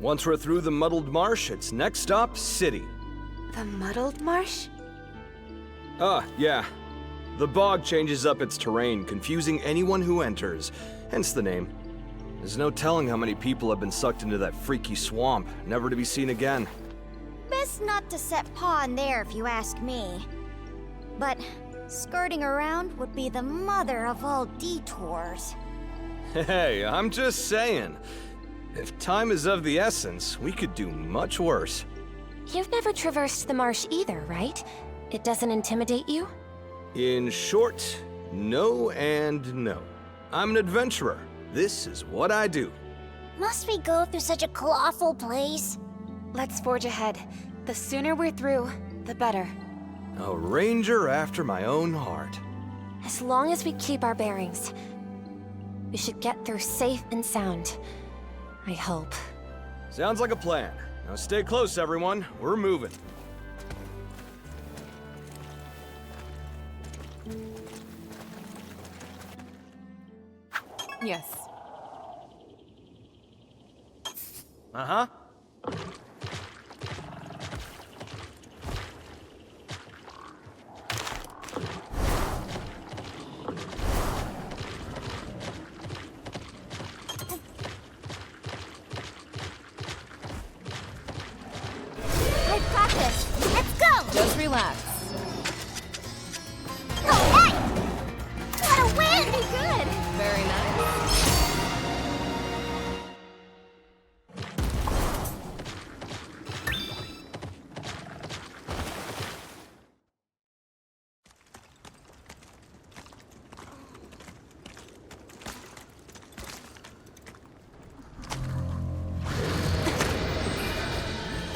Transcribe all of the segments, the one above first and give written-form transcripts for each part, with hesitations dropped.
Once we're through the muddled marsh, it's next stop, city. The muddled marsh? Yeah. The bog changes up its terrain, confusing anyone who enters, hence the name. There's no telling how many people have been sucked into that freaky swamp, never to be seen again. Best not to set paw in there if you ask me. But skirting around would be the mother of all detours. Hey, I'm just saying. If time is of the essence, we could do much worse. You've never traversed the marsh either, right? It doesn't intimidate you? In short, no and no. I'm an adventurer. This is what I do. Must we go through such a clawful place? Let's forge ahead. The sooner we're through, the better. A ranger after my own heart. As long as we keep our bearings, we should get through safe and sound. I hope. Sounds like a plan. Now stay close, everyone. We're moving. Yes. Uh-huh. I've got this. Let's go! Just relax. Oh, hey! What a win! Good! Very nice.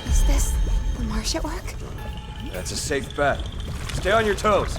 Is this the marsh at work? That's a safe bet. Stay on your toes.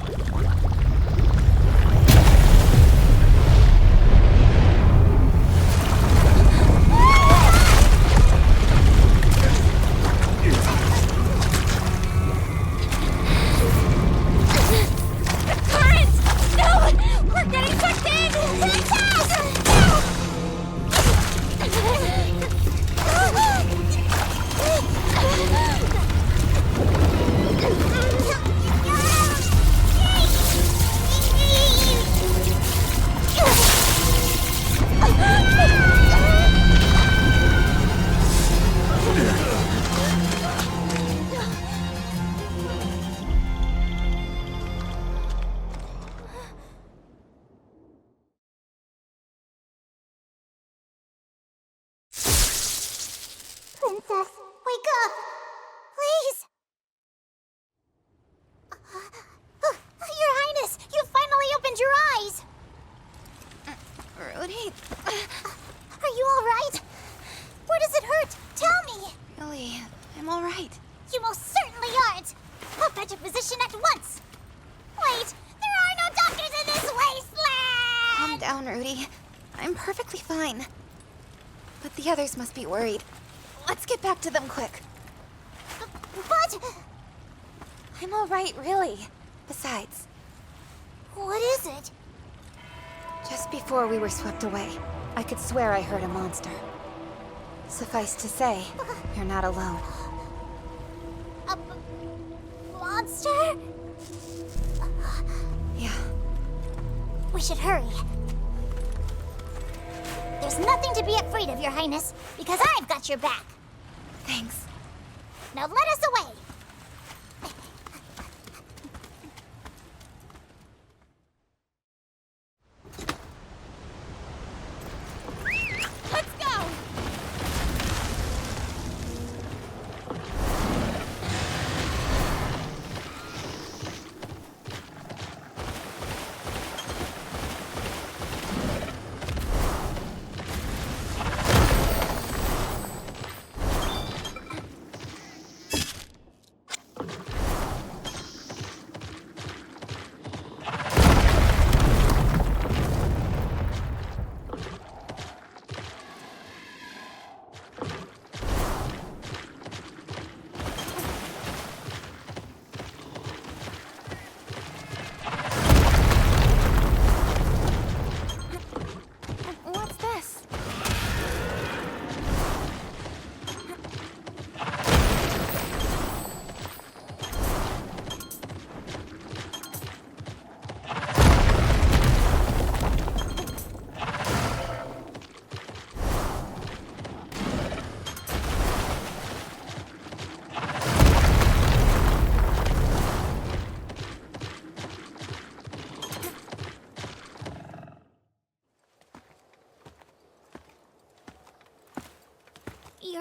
Princess, wake up! Please! Your Highness, you finally opened your eyes! Rudy, Are you alright? Where does it hurt? Tell me! really, I'm alright. You most certainly aren't! I'll fetch a physician at once! Wait, there are no doctors in this wasteland! Calm down, Rudy. I'm perfectly fine. But the others must be worried. Let's get back to them quick. But... I'm alright, really. Besides, what is it? just before we were swept away, I could swear I heard a monster. Suffice to say, you're not alone. A monster? Yeah. We should hurry. There's nothing to be afraid of, Your Highness, because I've got your back. Thanks. Now let us away. Let's go!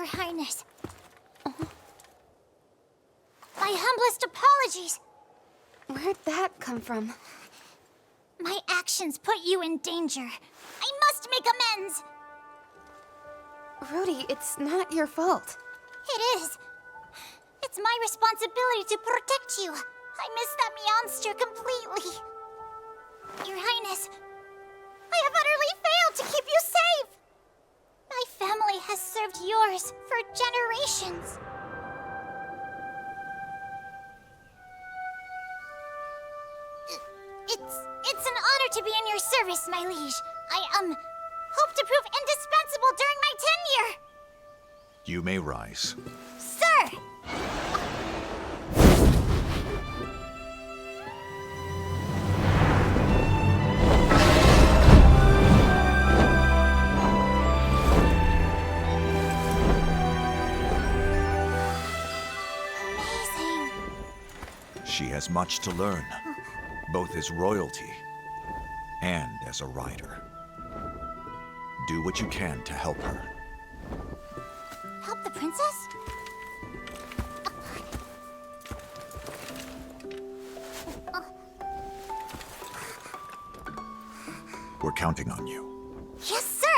Your Highness. My humblest apologies. Where'd that come from? My actions put you in danger. I must make amends. Rudy, it's not your fault. It is. It's my responsibility to protect you. I missed that monster completely. Your Highness, I have utterly failed to keep you safe. My family has served yours for generations. It's an honor to be in your service, my liege. I, hope to prove indispensable during my tenure. You may rise. Sir! Amazing. She has much to learn, both as royalty and as a rider. Do what you can to help her. Help the princess? We're counting on you. Yes, sir!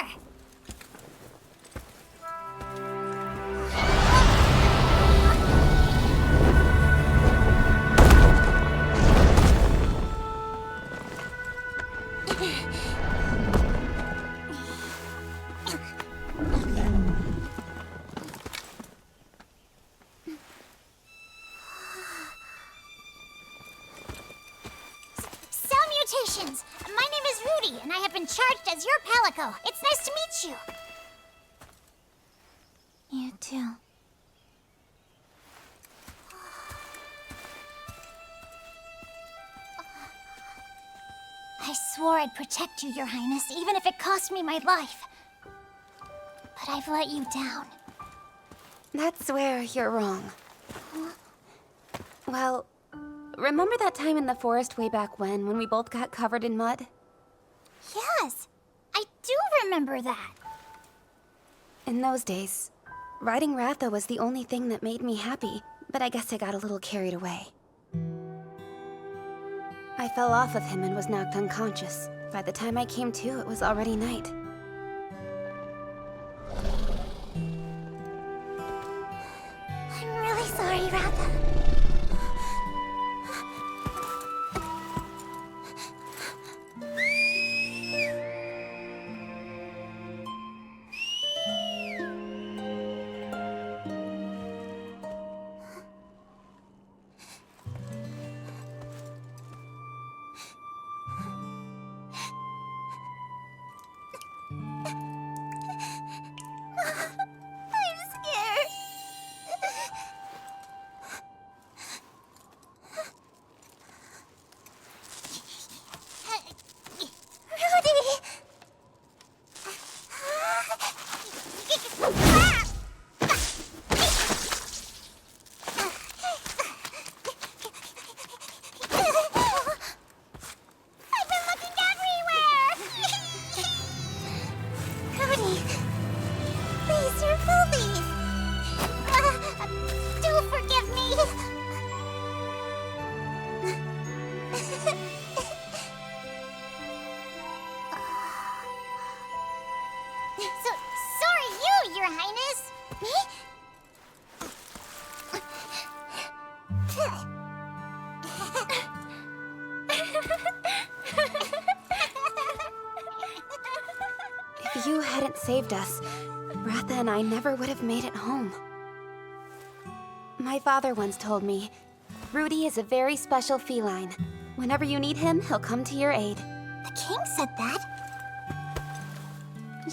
Salutations! My name is Rudy, and I have been charged as your Palico. It's nice to meet you. You too. I swore I'd protect you, Your Highness, even if it cost me my life. But I've let you down. That's where you're wrong. Well, remember that time in the forest way back when we both got covered in mud? Yes, I do remember that. In those days, riding Ratha was the only thing that made me happy, but I guess I got a little carried away. I fell off of him and was knocked unconscious. By the time I came to, it was already night. I'm really sorry, Ratha. I'm scared. Rudy! I've been looking everywhere! Rudy! Please, you're filthy! Do forgive me! Sorry you, Your Highness! Me? If you hadn't saved us, Ratha and I never would have made it home. My father once told me, Rudy is a very special feline. Whenever you need him, he'll come to your aid. The king said that?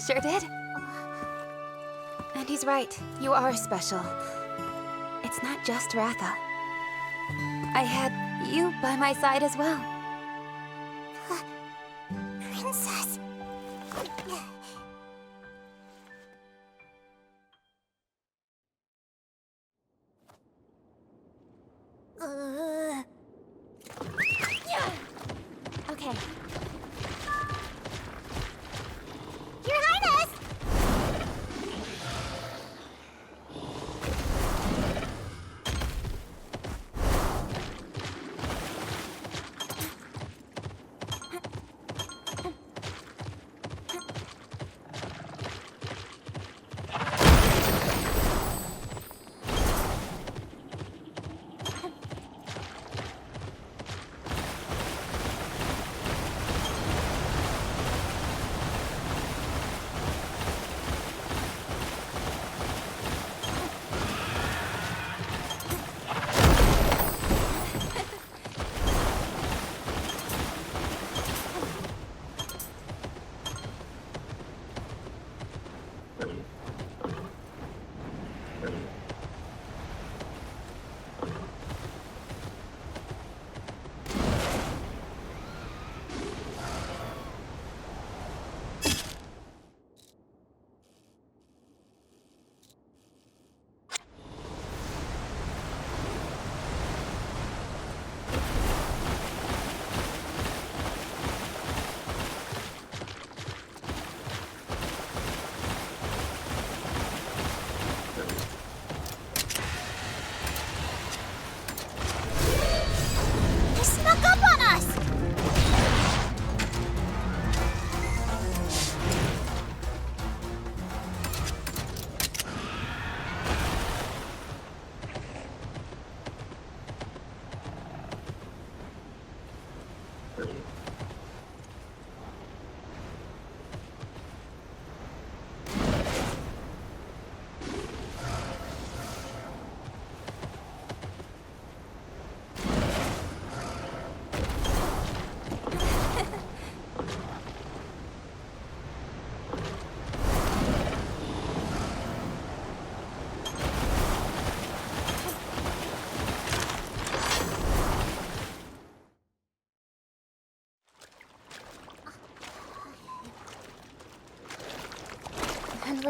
Sure did. And he's right, you are special. It's not just Ratha. I had you by my side as well. Princess. Okay. Your Highness!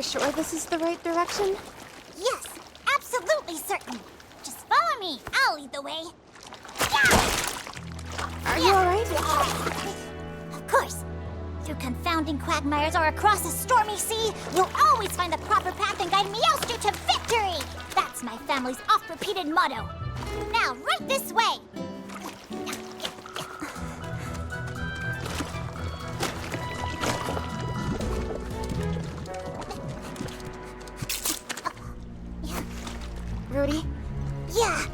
for sure this is the right direction? Yes, absolutely certain. Just follow me. I'll lead the way. Yeah! Are you alright? Of course. Through confounding quagmires or across a stormy sea, you'll always find the proper path and guide Meowster to victory! That's my family's oft-repeated motto. Now, right this way! Rudy? Yeah.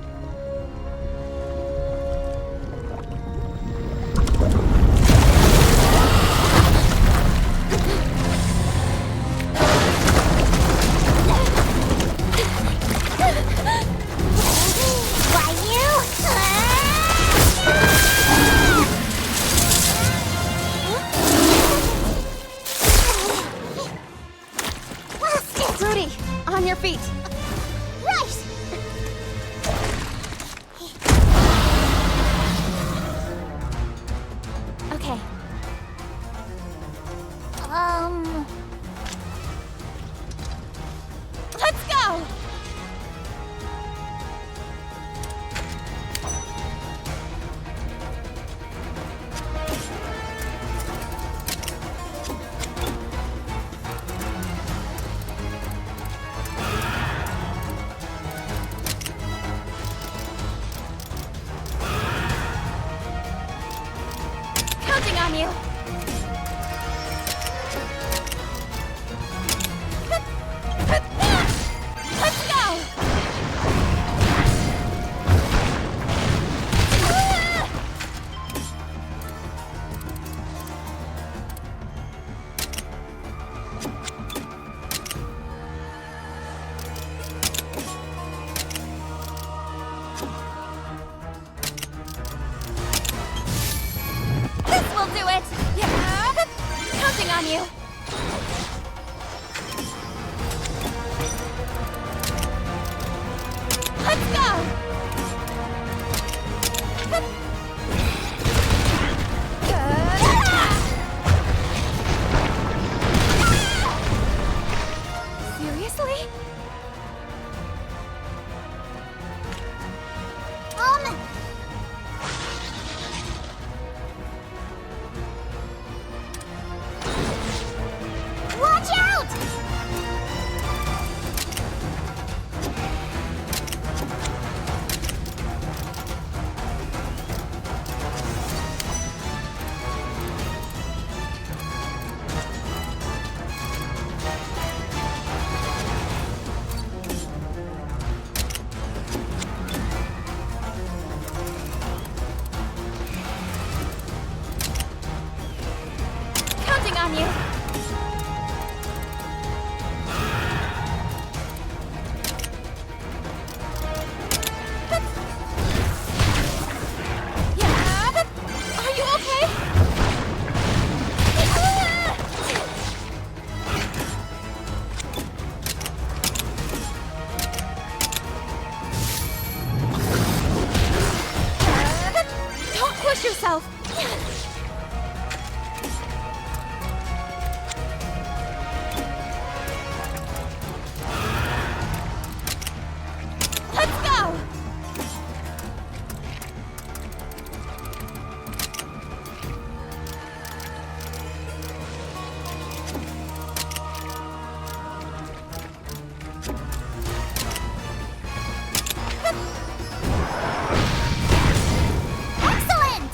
Why you? Rudy, on your feet. Right! Okay. Let's go! Counting on you! Let's go! This will do it! Yeah! Counting on you! Let's go! Seriously? Watch out! Counting on you. Yeah! Are you okay? Don't push yourself! Let's go! Excellent!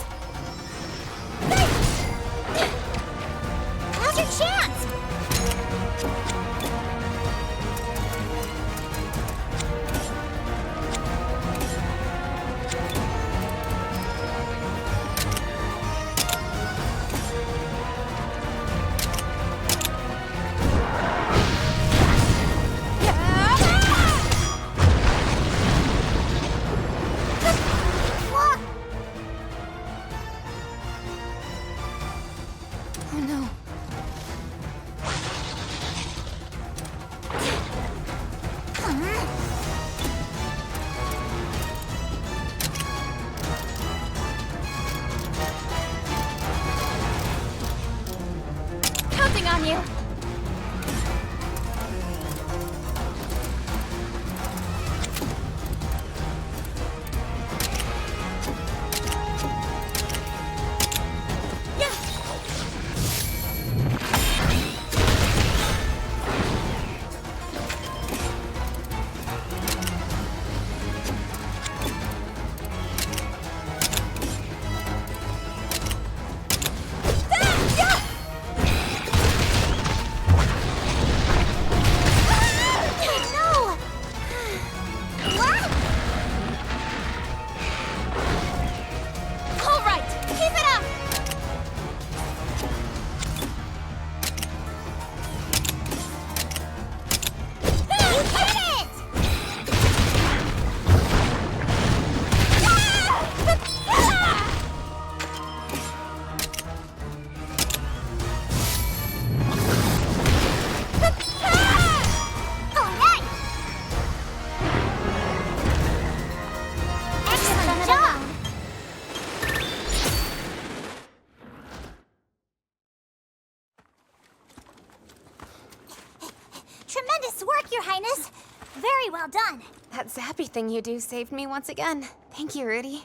Highness. Very well done. That zappy thing you do saved me once again. Thank you, Rudy.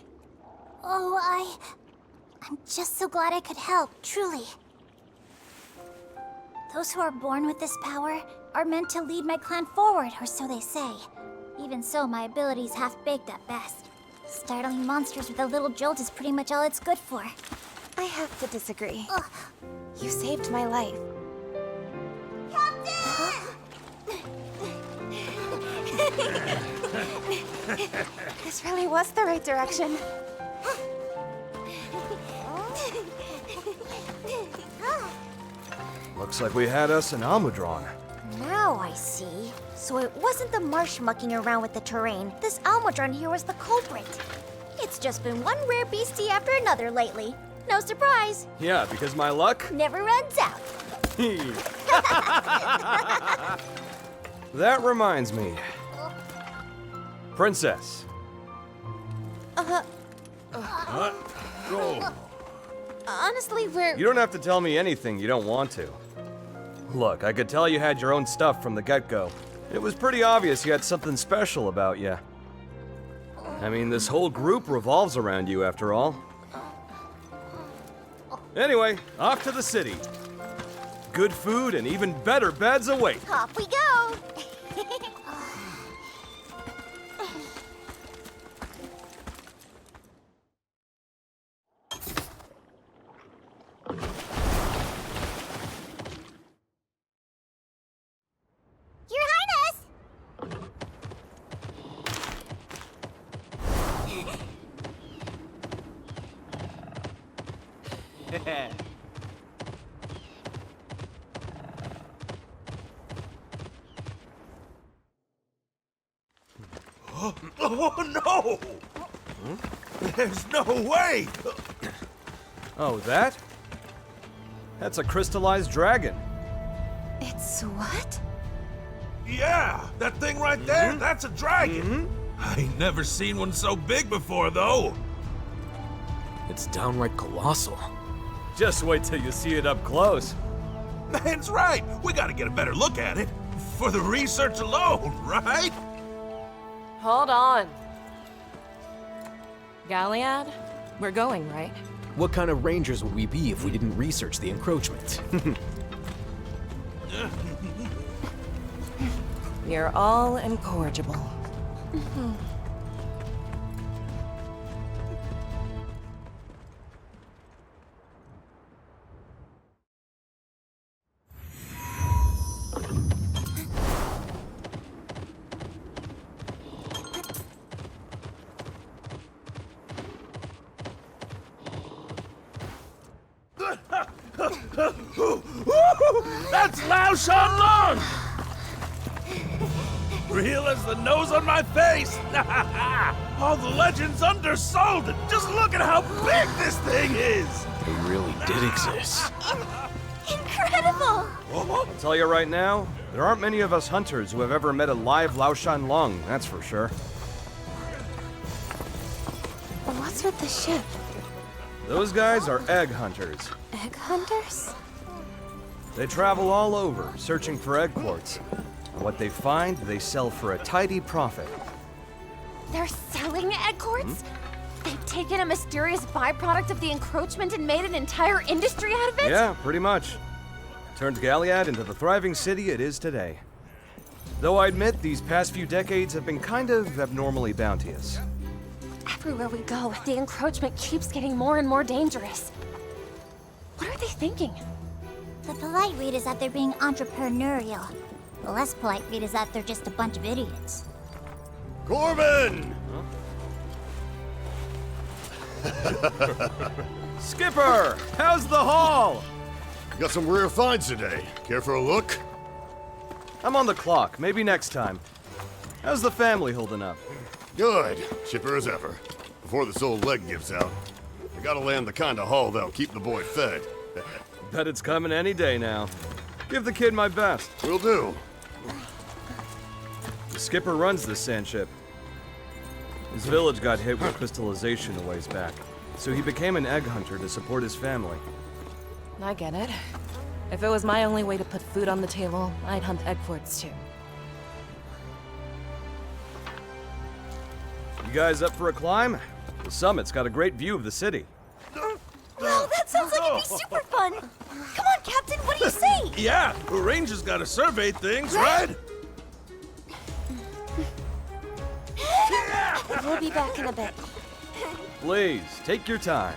Oh, I'm just so glad I could help, truly. Those who are born with this power are meant to lead my clan forward, or so they say. Even so, my ability's half-baked at best. Startling monsters with a little jolt is pretty much all it's good for. I have to disagree. Ugh. You saved my life. This really was the right direction. Looks like we had us an Almudron. Now I see. So it wasn't the marsh mucking around with the terrain. This Almudron here was the culprit. It's just been one rare beastie after another lately. No surprise. Yeah, because my luck? Never runs out. That reminds me. Princess. Honestly, we're... You don't have to tell me anything you don't want to. Look, I could tell you had your own stuff from the get-go. It was pretty obvious you had something special about you. I mean, this whole group revolves around you, after all. Anyway, off to the city. Good food and even better beds await. Off we go. Your Highness! Oh, no! There's no way! Oh, that? That's a crystallized dragon. It's what? Yeah, that thing right there, that's a dragon. I ain't never seen one so big before, though. It's downright colossal. Just wait till you see it up close. Man's right. We gotta get a better look at it. For the research alone, right? Hold on. Galyad? We're going, right? What kind of rangers would we be if we didn't research the encroachment? You're all incorrigible. That's Lao Shanlong! Real as the nose on my face! All the legends undersold it! Just look at how big this thing is! They really did exist. Incredible! I'll tell you right now, there aren't many of us hunters who have ever met a live Lao Shan Long, that's for sure. What's with the ship? Those guys are egg hunters. Egg hunters? They travel all over, searching for egg quartz. And what they find, they sell for a tidy profit. They're selling egg quartz? They've taken a mysterious byproduct of the encroachment and made an entire industry out of it? Yeah, pretty much. Turned Galyad into the thriving city it is today. Though I admit, these past few decades have been kind of abnormally bounteous. Everywhere we go, the encroachment keeps getting more and more dangerous. What are they thinking? The polite read is that they're being entrepreneurial. The less polite read is that they're just a bunch of idiots. Corbin! Skipper! How's the haul? Got some rare finds today. Care for a look? I'm on the clock, maybe next time. How's the family holding up? Good. Chipper as ever. Before this old leg gives out. I gotta land the kind of haul that'll keep the boy fed. Bet it's coming any day now. Give the kid my best. Will do. The skipper runs this sand ship. His village got hit with crystallization a ways back, so he became an egg hunter to support his family. I get it. If it was my only way to put food on the table, I'd hunt egg quartz too. You guys up for a climb? The summit's got a great view of the city. Wow, that sounds like it'd be super fun. Come on, Captain, what do you say? Yeah, the ranger's gotta survey things, right? We'll be back in a bit. Please, take your time.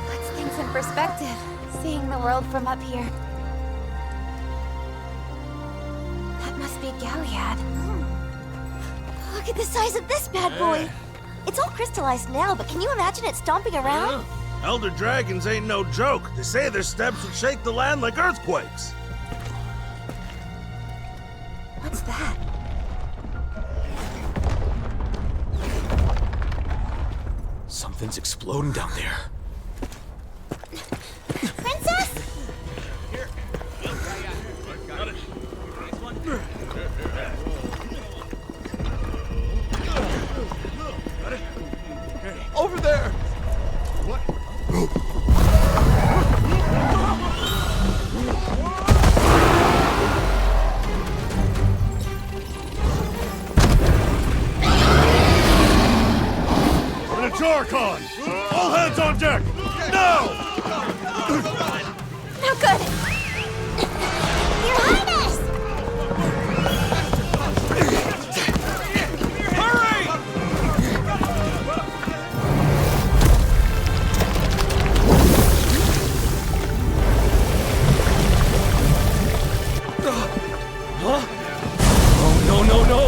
Puts things in perspective, seeing the world from up here. That must be Galyad. Look at the size of this bad boy. It's all crystallized now, but can you imagine it stomping around? Elder dragons ain't no joke. They say their steps would shake the land like earthquakes. What's that? Something's exploding down there. Princess? Over there! Charcon! All hands on deck! Now! No good. Your Highness! Hurry! Huh? Oh, no, no, no!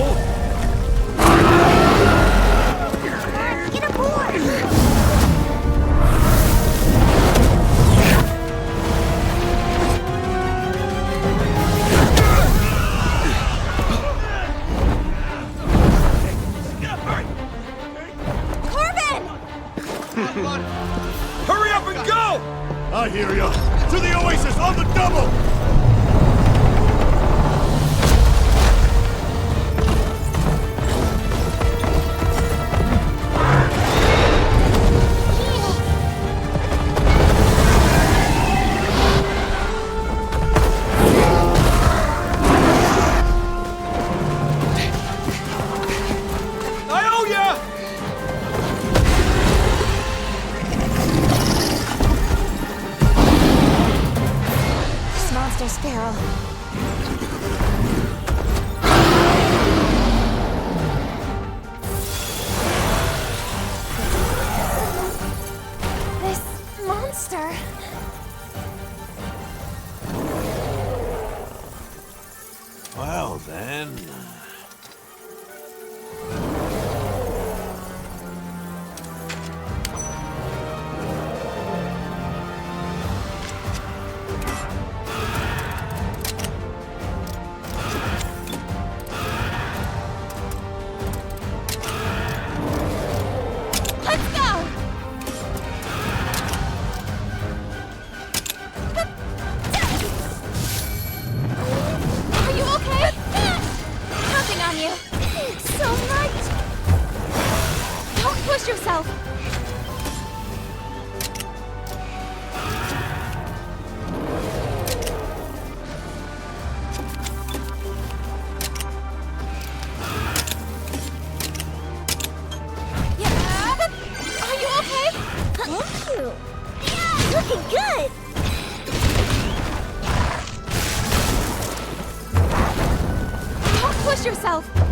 Get aboard! Hurry up and go! I hear ya! To the oasis on the double! I owe ya! This monster's feral. This monster. Well then... Let's go! push yourself!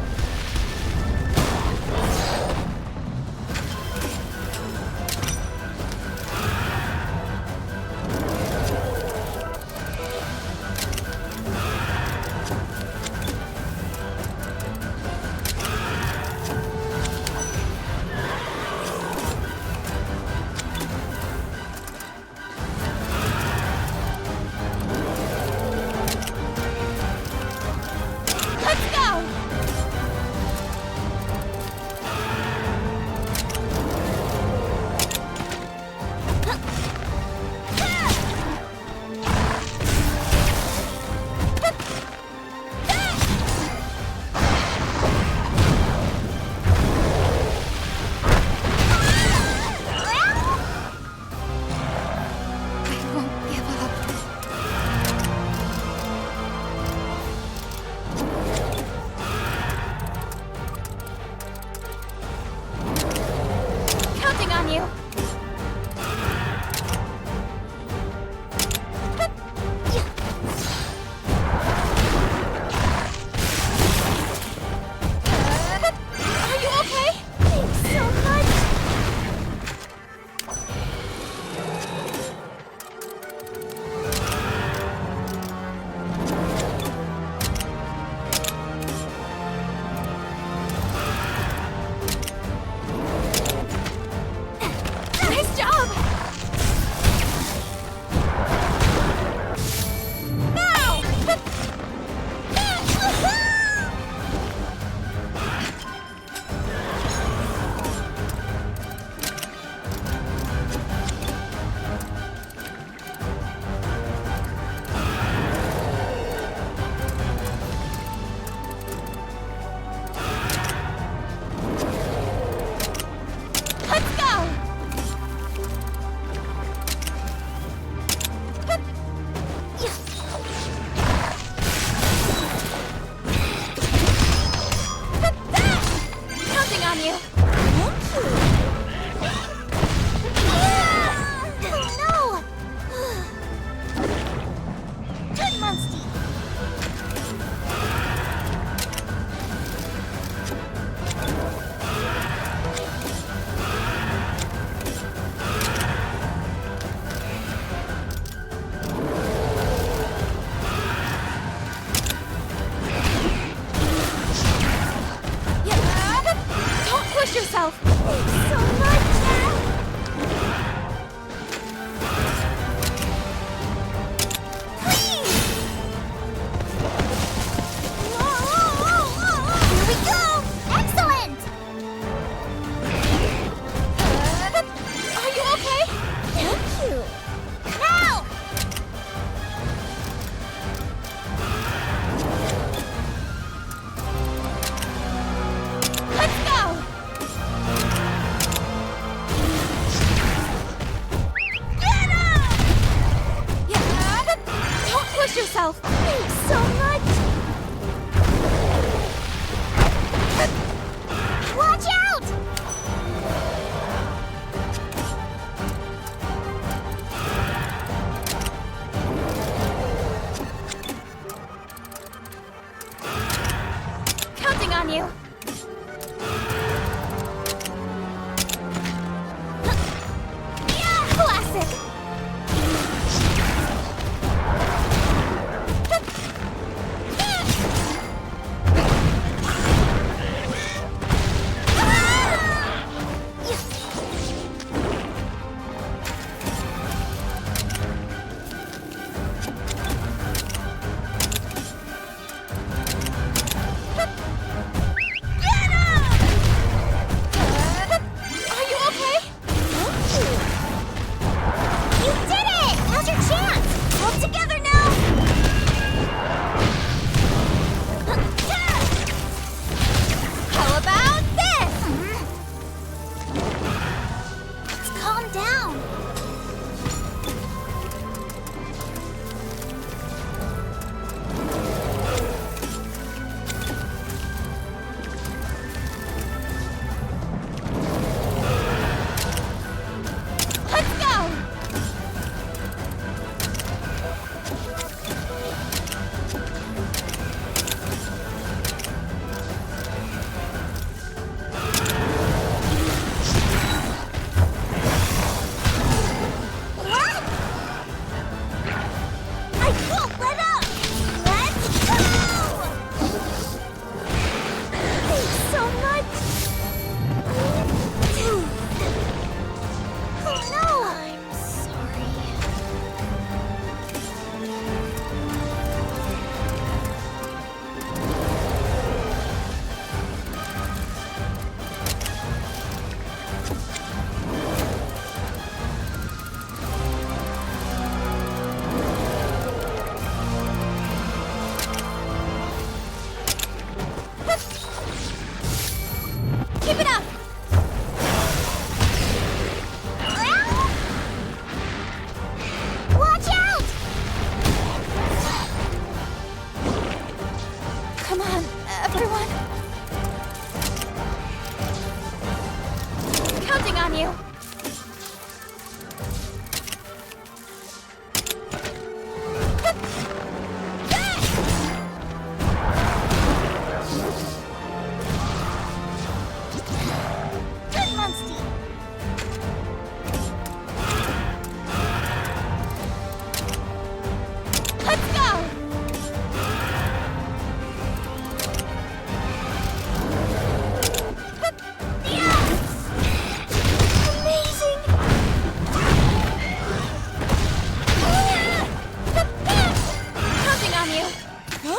Ready?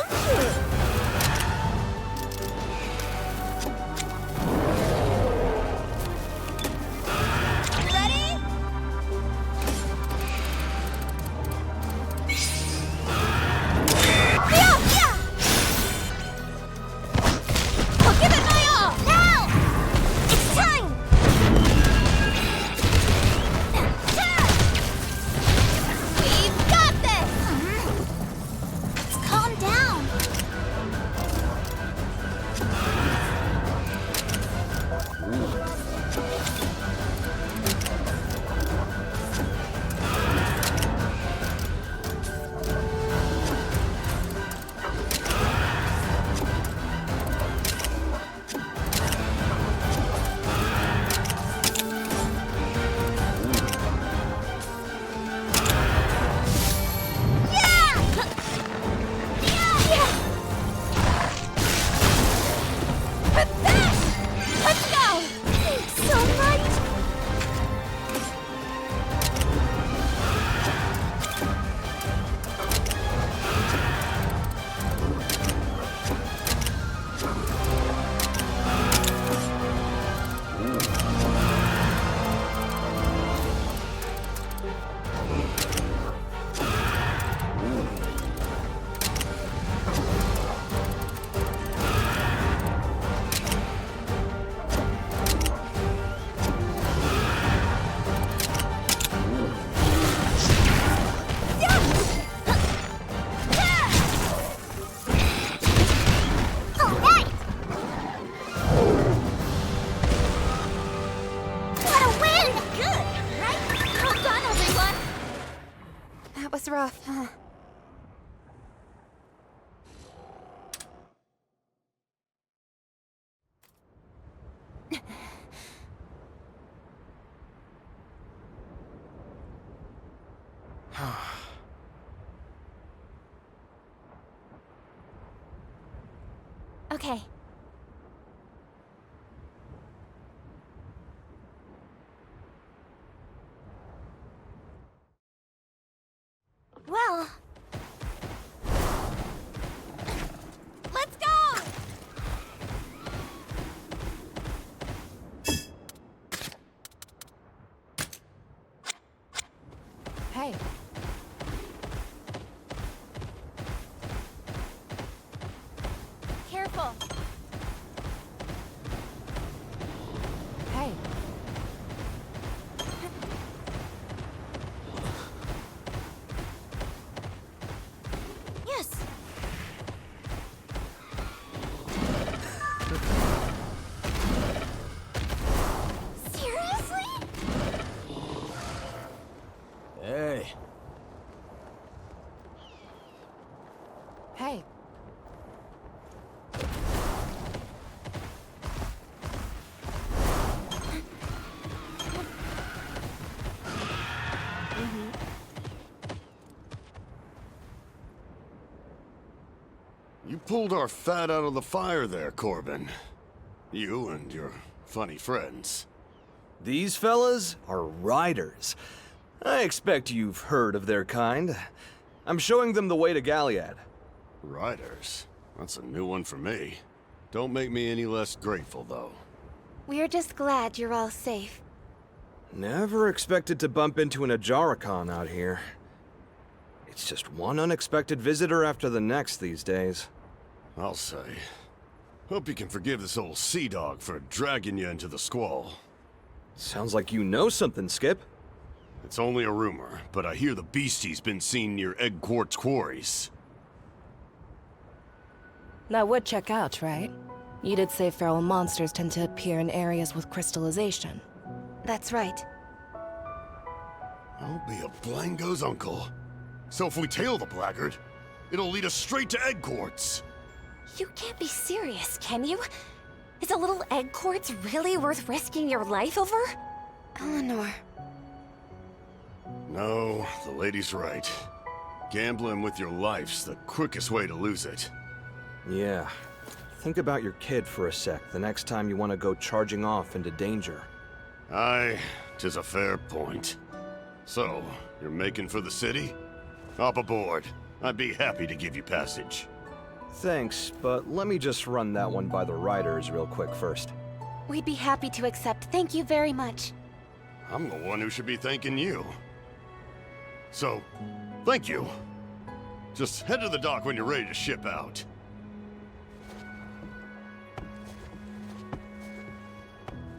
Yeah, yeah! I'll give it my all! Now! It's time! We've got this! Let's calm down. Let's go! Thanks so much! All right! What a win! Good, right? Well done, everyone! That was rough, huh? Okay. Well... Let's go! Hey. Careful. Hey. Yes. Seriously? Hey. Hey. You pulled our fat out of the fire there, Corbin. You and your funny friends. These fellas are riders. I expect you've heard of their kind. I'm showing them the way to Galyad. Riders? That's a new one for me. Don't make me any less grateful, though. We're just glad you're all safe. Never expected to bump into an Ajarikon out here. It's just one unexpected visitor after the next these days. I'll say. Hope you can forgive this old sea dog for dragging you into the squall. Sounds like you know something, Skip. It's only a rumor, but I hear the beastie's been seen near Egg Quartz quarries. That would check out, right? You did say feral monsters tend to appear in areas with crystallization. That's right. I'll be a Blango's uncle. So if we tail the blackguard, it'll lead us straight to Egg Quartz. You can't be serious, can you? Is a little egg quartz really worth risking your life over? Eleanor. No, the lady's right. Gambling with your life's the quickest way to lose it. Yeah. Think about your kid for a sec the next time you want to go charging off into danger. Aye, 'tis a fair point. So, you're making for the city? Hop aboard. I'd be happy to give you passage. Thanks, but let me just run that one by the riders real quick first. We'd be happy to accept. Thank you very much. I'm the one who should be thanking you. So, thank you. Just head to the dock when you're ready to ship out.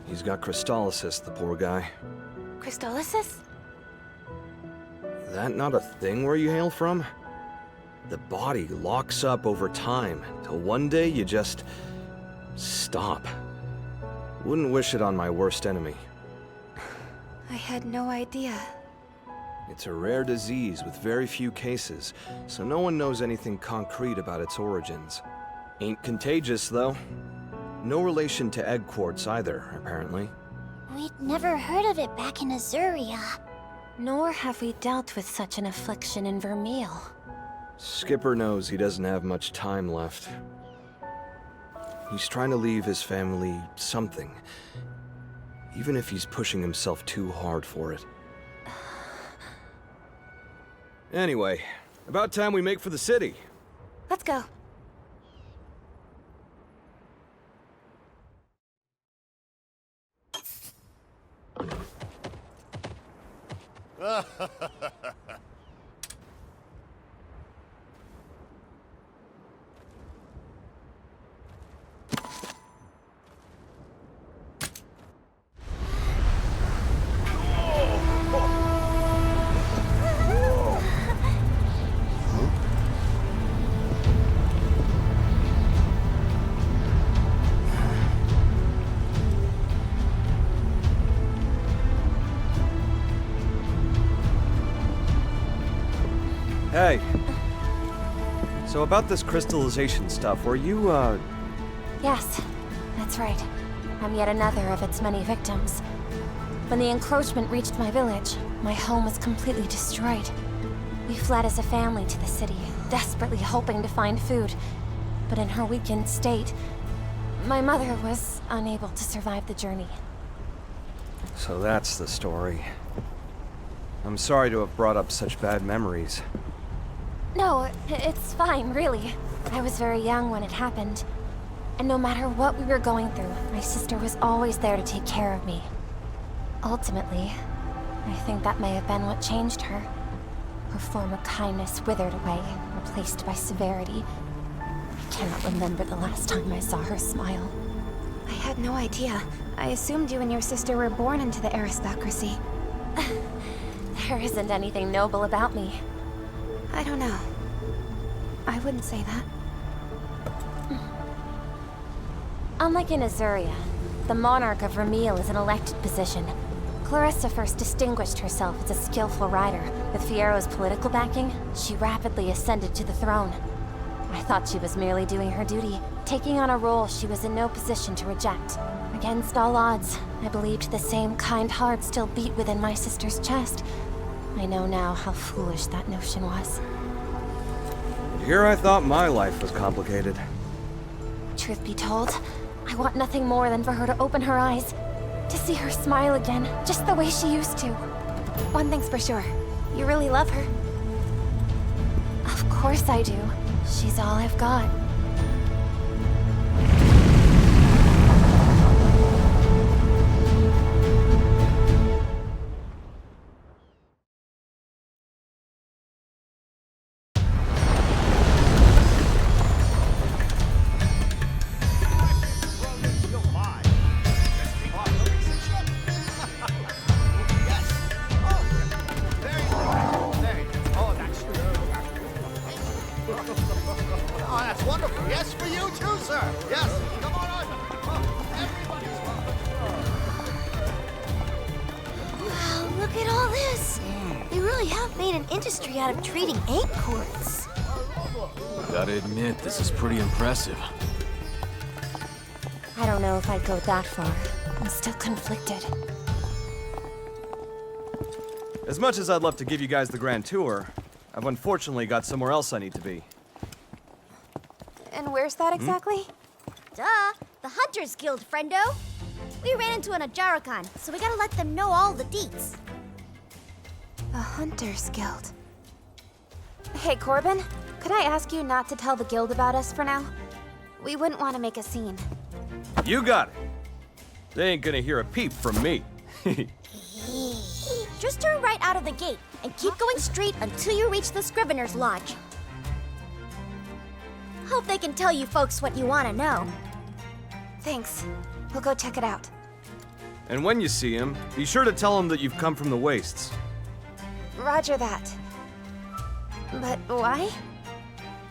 He's got Crystallisis, the poor guy. Crystallisis? That not a thing where you hail from? The body locks up over time, till one day you just stop. Wouldn't wish it on my worst enemy. I had no idea. It's a rare disease with very few cases, so no one knows anything concrete about its origins. Ain't contagious, though. No relation to egg quartz either, apparently. We'd never heard of it back in Azuria. Nor have we dealt with such an affliction in Vermeil. Skipper knows he doesn't have much time left. He's trying to leave his family something, even if he's pushing himself too hard for it. Anyway, about time we make for the city. Let's go. Hey. So about this crystallization stuff, were you, Yes, that's right. I'm yet another of its many victims. When the encroachment reached my village, my home was completely destroyed. We fled as a family to the city, desperately hoping to find food. But in her weakened state, my mother was unable to survive the journey. So that's the story. I'm sorry to have brought up such bad memories. No, it's fine, really. I was very young when it happened. And no matter what we were going through, my sister was always there to take care of me. Ultimately, I think that may have been what changed her. Her former kindness withered away, replaced by severity. I cannot remember the last time I saw her smile. I had no idea. I assumed you and your sister were born into the aristocracy. There isn't anything noble about me. I don't know. I wouldn't say that. Unlike in Azuria, the monarch of Vermeil is an elected position. Clarissa first distinguished herself as a skillful rider. With Fiero's political backing, she rapidly ascended to the throne. I thought she was merely doing her duty, taking on a role she was in no position to reject. Against all odds, I believed the same kind heart still beat within my sister's chest. I know now how foolish that notion was. And here I thought my life was complicated. Truth be told, I want nothing more than for her to open her eyes. To see her smile again, just the way she used to. One thing's for sure. You really love her. Of course I do. She's all I've got. Out of treating egg quartz. Gotta admit, this is pretty impressive. I don't know if I'd go that far. I'm still conflicted. As much as I'd love to give you guys the grand tour, I've unfortunately got somewhere else I need to be. And where's that exactly? Duh, the Hunters Guild, friendo. We ran into an Ajarakan, so we gotta let them know all the deets. The Hunters Guild. Hey, Corbin. Could I ask you not to tell the guild about us for now? We wouldn't want to make a scene. You got it. They ain't gonna hear a peep from me. Just turn right out of the gate and keep going straight until you reach the Scrivener's Lodge. Hope they can tell you folks what you want to know. Thanks. We'll go check it out. And when you see him, be sure to tell him that you've come from the Wastes. Roger that. But why?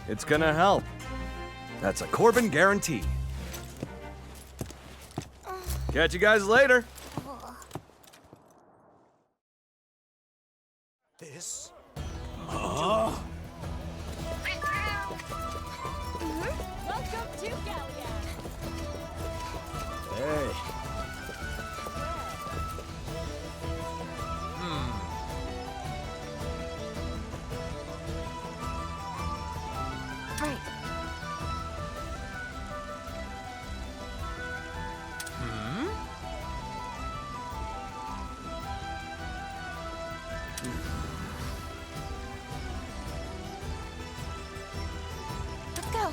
It's gonna help. That's a Corbin guarantee. Catch you guys later. This? Welcome to Galyad. Hey. Right. Let's go.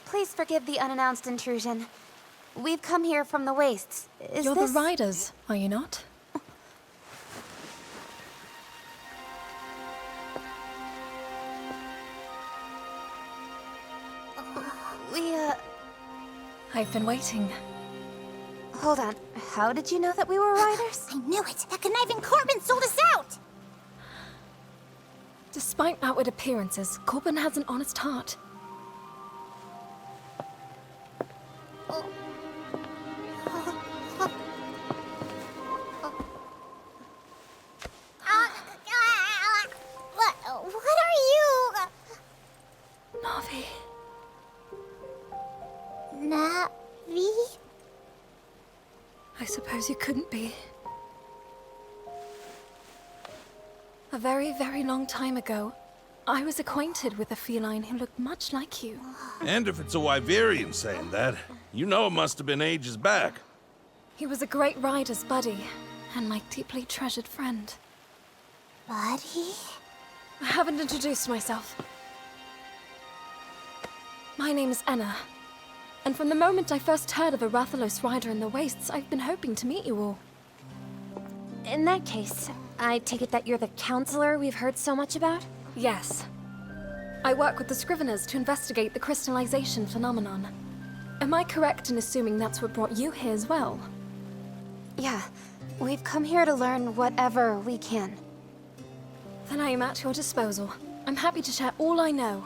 Please forgive the unannounced intrusion. We've come here from the Wastes. You're the riders, are you not? I've been waiting. Hold on. How did you know that we were riders? I knew it! That conniving Corbin sold us out! Despite outward appearances, Corbin has an honest heart. What are you? Navi. Navi? I suppose you couldn't be. A very, very long time ago, I was acquainted with a feline who looked much like you. And if it's a Wyverian saying that, you know it must have been ages back. He was a great rider's buddy, and my deeply treasured friend. Buddy? I haven't introduced myself. My name is Enna, and from the moment I first heard of a Rathalos rider in the Wastes, I've been hoping to meet you all. In that case, I take it that you're the counselor we've heard so much about? Yes. I work with the Scriveners to investigate the crystallization phenomenon. Am I correct in assuming that's what brought you here as well? Yeah. We've come here to learn whatever we can. Then I am at your disposal. I'm happy to share all I know.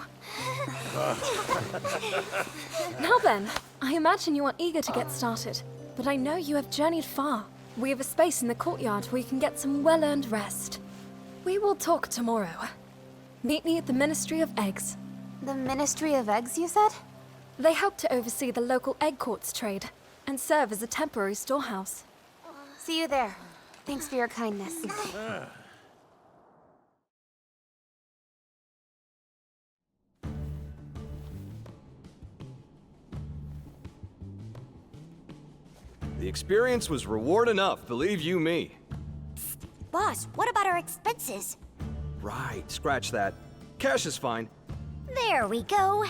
Now then, I imagine you are eager to get started, but I know you have journeyed far. We have a space in the courtyard where you can get some well-earned rest. We will talk tomorrow. Meet me at the Ministry of Eggs. The Ministry of Eggs, you said? They help to oversee the local egg quartz trade and serve as a temporary storehouse. See you there. Thanks for your kindness. The experience was reward enough, believe you me. Boss, what about our expenses? Right, scratch that. Cash is fine. There we go.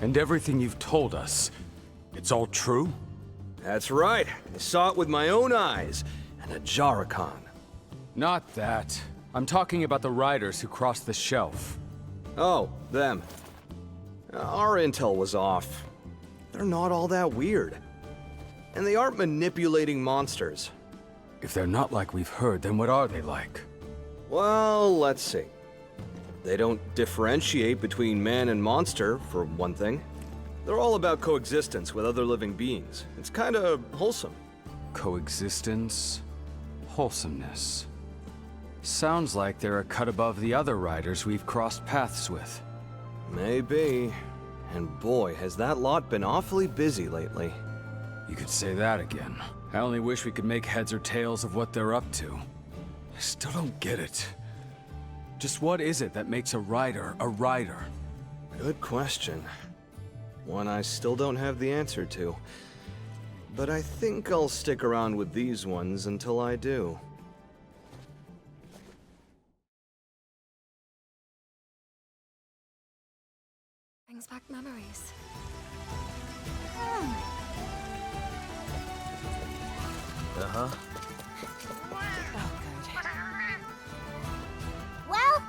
And everything you've told us, it's all true? That's right. I saw it with my own eyes. And a Jarrakan. Not that. I'm talking about the riders who crossed the shelf. Oh, them. Our intel was off. They're not all that weird. And they aren't manipulating monsters. If they're not like we've heard, then what are they like? Well, let's see. They don't differentiate between man and monster, for one thing. They're all about coexistence with other living beings. It's kinda wholesome. Coexistence, wholesomeness. Sounds like they're a cut above the other riders we've crossed paths with. Maybe. And boy, has that lot been awfully busy lately. You could say that again. I only wish we could make heads or tails of what they're up to. I still don't get it. Just what is it that makes a rider a rider? Good question. one I still don't have the answer to. But I think I'll stick around with these ones until I do. Brings back memories. Uh-huh. Well,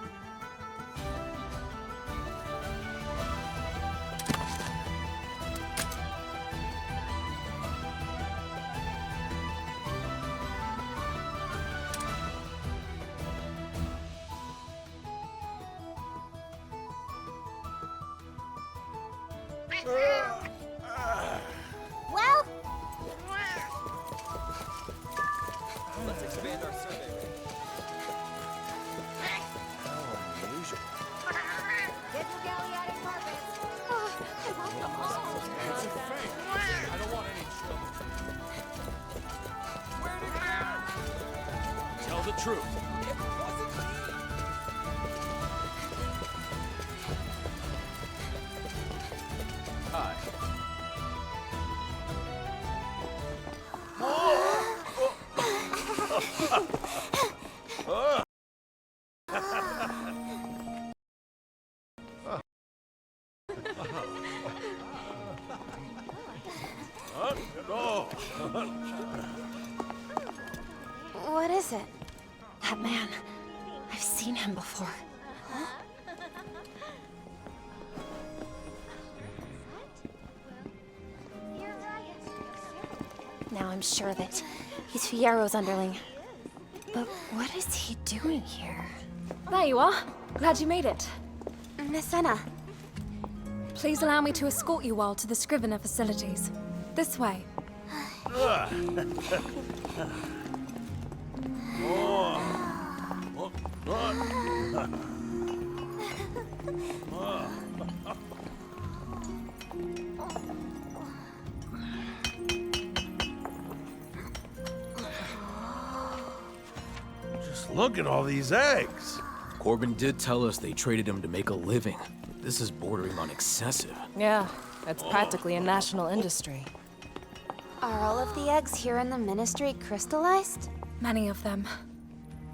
well, Let's expand our survey range. get your Galyad apartments. I want them all. It's a fake. I don't want any trouble. Where'd it go? Tell the truth. It wasn't me. Hi. What is it? That man. I've seen him before. Now I'm sure that he's Fiero's underling. But what is he doing here? There you are. Glad you made it. Miss Senna. Please allow me to escort you all to the Scrivener facilities. This way. Just look at all these eggs. Corbin did tell us they traded him to make a living. This is bordering on excessive. Yeah, it's practically a national industry. Are all of the eggs here in the Ministry crystallized? Many of them.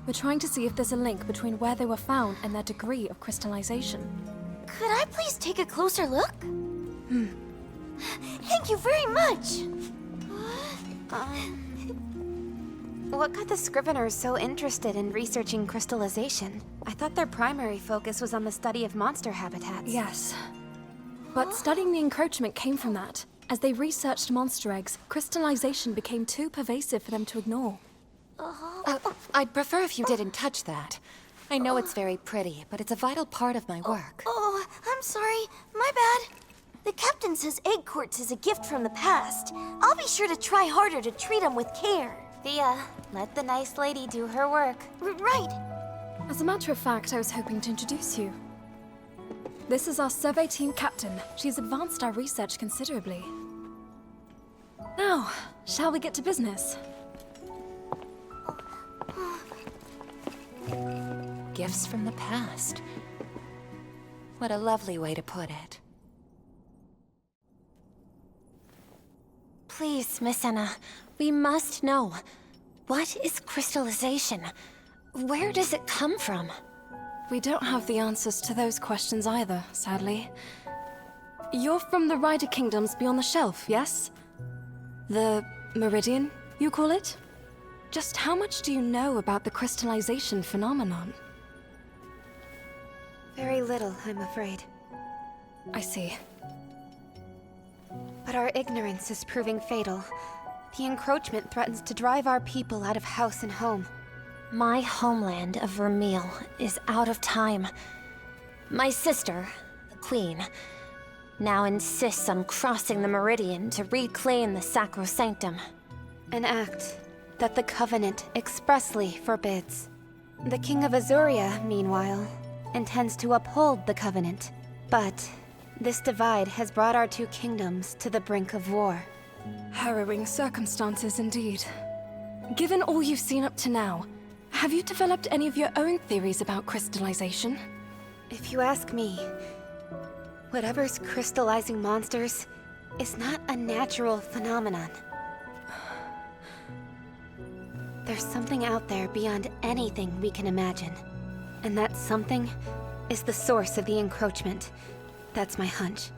We're trying to see if there's a link between where they were found and their degree of crystallization. Could I please take a closer look? Thank you very much. What got the Scriveners so interested in researching crystallization? I thought their primary focus was on the study of monster habitats. Yes. But studying the encroachment came from that. As they researched monster eggs, crystallization became too pervasive for them to ignore. I'd prefer if you didn't touch that. I know it's very pretty, but it's a vital part of my work. Oh, I'm sorry. My bad. The captain says egg quartz is a gift from the past. I'll be sure to try harder to treat them with care. Thea, let the nice lady do her work. Right. As a matter of fact, I was hoping to introduce you. This is our survey team captain. She's advanced our research considerably. Now, shall we get to business? Gifts from the past. What a lovely way to put it. Please, Miss Senna, we must know. What is crystallization? Where does it come from? We don't have the answers to those questions either, sadly. You're from the Rider Kingdoms beyond the shelf, yes? The Meridian, you call it? Just how much do you know about the crystallization phenomenon? Very little, I'm afraid. I see. But our ignorance is proving fatal. The encroachment threatens to drive our people out of house and home. My homeland of Vermeil is out of time. My sister, the Queen, now insists on crossing the Meridian to reclaim the Sacro Sanctum. An act that the Covenant expressly forbids. The King of Azuria, meanwhile, intends to uphold the Covenant. But this divide has brought our two kingdoms to the brink of war. Harrowing circumstances indeed. Given all you've seen up to now, have you developed any of your own theories about crystallization? If you ask me, Whatever's crystallizing monsters is not a natural phenomenon. There's something out there beyond anything we can imagine. And that something is the source of the encroachment. That's my hunch.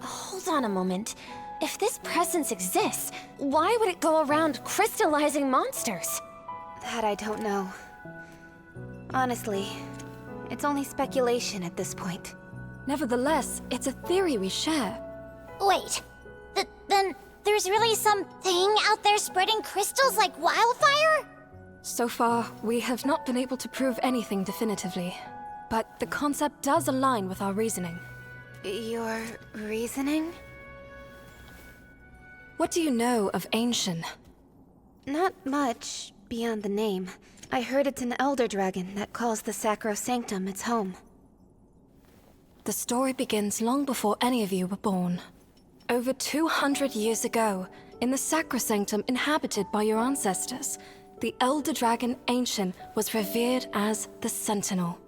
Hold on a moment. If this presence exists, why would it go around crystallizing monsters? That I don't know. Honestly, it's only speculation at this point. Nevertheless, it's a theory we share. Wait, then there's really something out there spreading crystals like wildfire? So far, we have not been able to prove anything definitively. But the concept does align with our reasoning. Your reasoning? What do you know of Ancient? Not much, beyond the name. I heard it's an elder dragon that calls the Sacro Sanctum its home. The story begins long before any of you were born. Over 200 years ago, in the Sacro Sanctum inhabited by your ancestors, the elder dragon Ancient was revered as the Sentinel.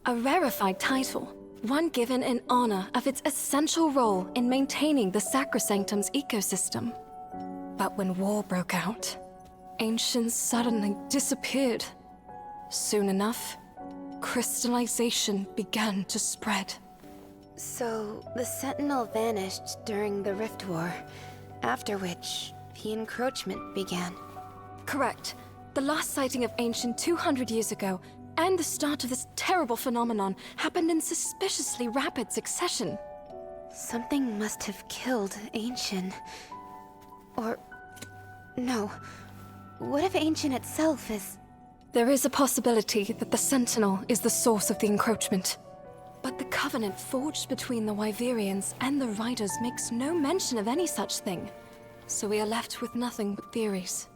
A rarefied title, one given in honor of its essential role in maintaining the Sacro Sanctum's ecosystem. But when war broke out, Ancient suddenly disappeared. Soon enough, crystallization began to spread. So, the Sentinel vanished during the Rift War, after which the encroachment began. Correct. The last sighting of Ancient 200 years ago, and the start of this terrible phenomenon, happened in suspiciously rapid succession. Something must have killed Ancient. Or... no. What if Ancient itself is... There is a possibility that the Sentinel is the source of the encroachment. But the covenant forged between the Wyverians and the Riders makes no mention of any such thing. So we are left with nothing but theories.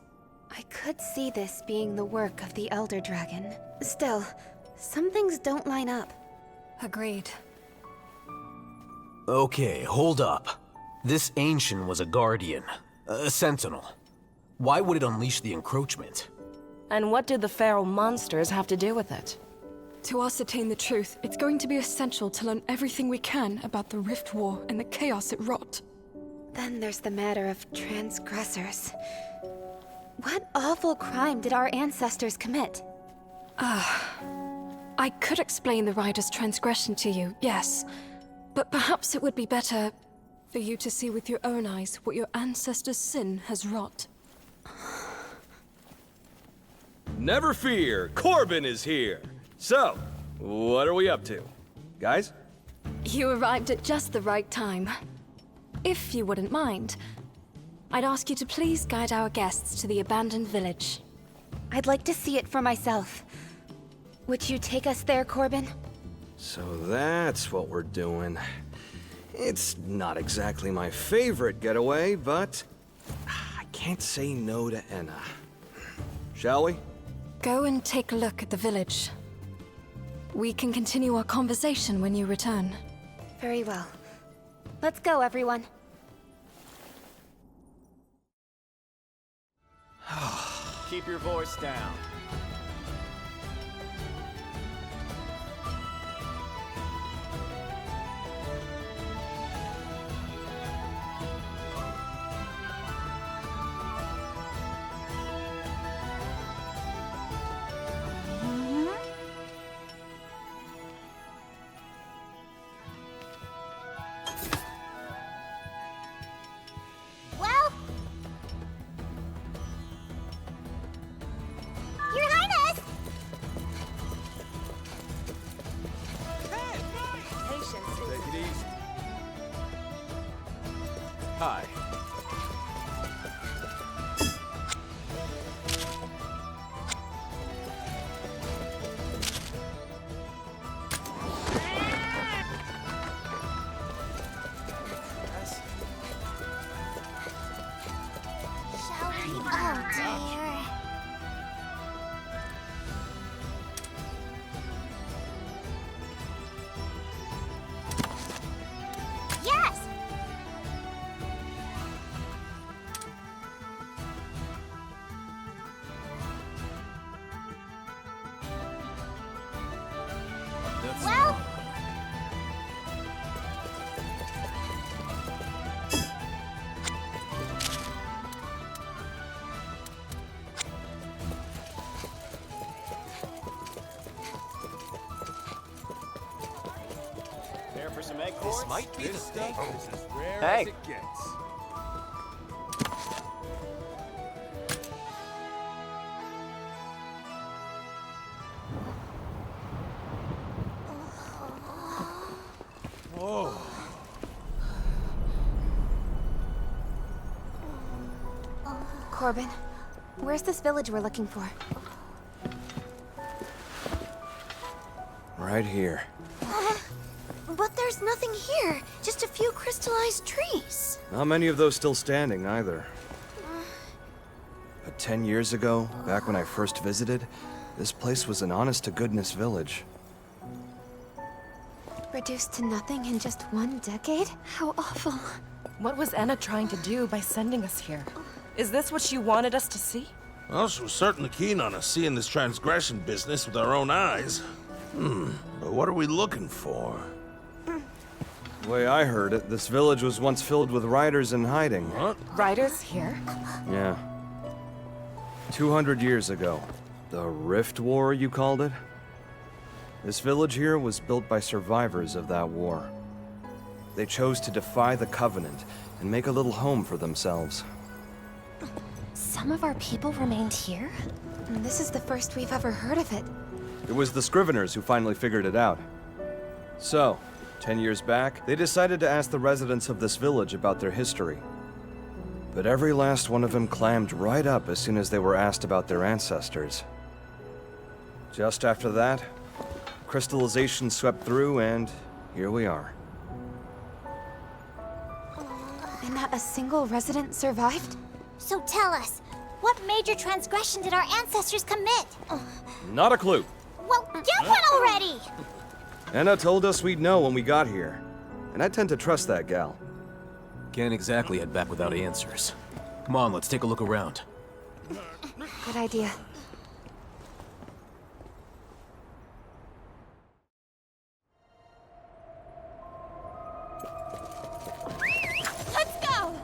I could see this being the work of the Elder Dragon. Still, some things don't line up. Agreed. Okay, hold up. This Ancient was a guardian, a sentinel. Why would it unleash the encroachment? And what did the feral monsters have to do with it? To ascertain the truth, it's going to be essential to learn everything we can about the Rift War and the chaos it wrought. Then there's the matter of transgressors. What awful crime did our ancestors commit? I could explain the Rider's transgression to you, yes. But perhaps it would be better for you to see with your own eyes what your ancestors' sin has wrought. Never fear, Corbin is here. So, what are we up to? Guys? You arrived at just the right time. If you wouldn't mind, I'd ask you to please guide our guests to the abandoned village. I'd like to see it for myself. Would you take us there, Corbin? So that's what we're doing. It's not exactly my favorite getaway, but I can't say no to Enna. Shall we? Go and take a look at the village. We can continue our conversation when you return. Very well. Let's go, everyone. Keep your voice down. Well, Your Highness! Take it easy. Hi. Shall we? Oh dear. Yes! Well, This might be the thing. Hey. Corbin, where's this village we're looking for? Right here. But there's nothing here. Just a few crystallized trees. Not many of those still standing, either. But 10 years ago, back when I first visited, this place was an honest-to-goodness village. Reduced to nothing in just 1 decade? How awful. What was Anna trying to do by sending us here? Is this what she wanted us to see? Well, she was certainly keen on us seeing this transgression business with our own eyes. But what are we looking for? The way I heard it, this village was once filled with riders in hiding. What? Riders here? Yeah. 200 years ago. The Rift War, you called it? This village here was built by survivors of that war. They chose to defy the Covenant and make a little home for themselves. Some of our people remained here? And this is the first we've ever heard of it. It was the Scriveners who finally figured it out. So, 10 years back, they decided to ask the residents of this village about their history. But every last one of them clammed right up as soon as they were asked about their ancestors. Just after that, crystallization swept through, and here we are. And not a single resident survived? So tell us, what major transgression did our ancestors commit? Not a clue. Well, get one already! Anna told us we'd know when we got here. And I tend to trust that gal. Can't exactly head back without answers. Come on, let's take a look around. Good idea. Let's go!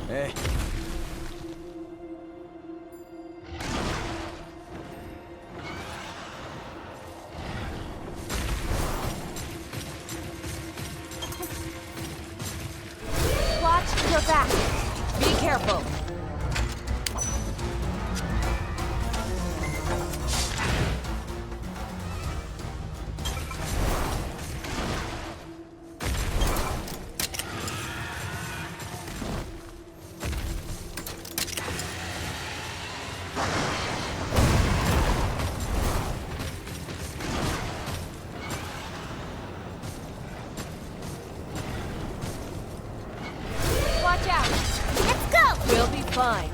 Hey. Watch your back. Be careful. Watch out. Let's go! We'll be fine.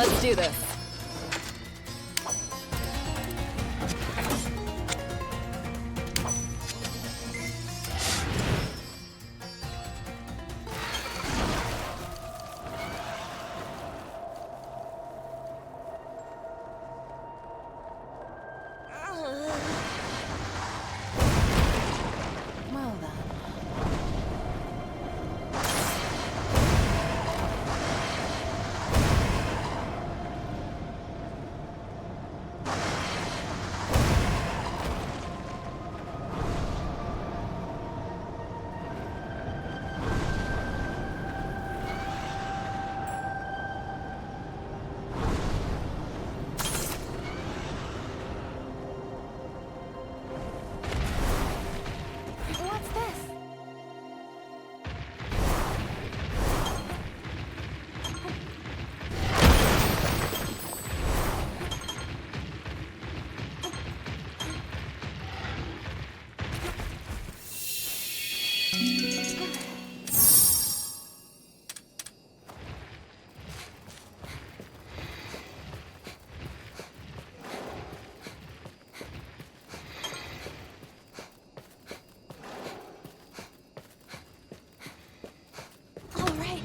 Let's do this. Well then. What's this? All right.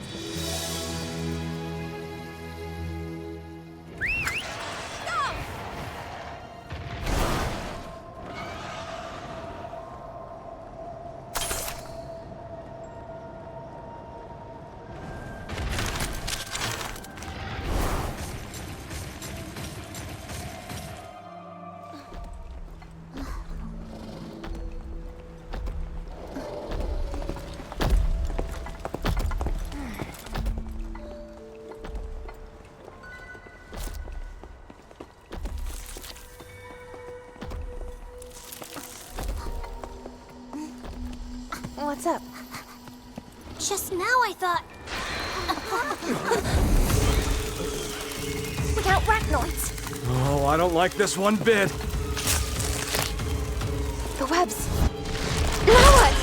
What's up? Just now I thought... Look out, arachnoids! Oh, I don't like this one bit. The webs. Now what?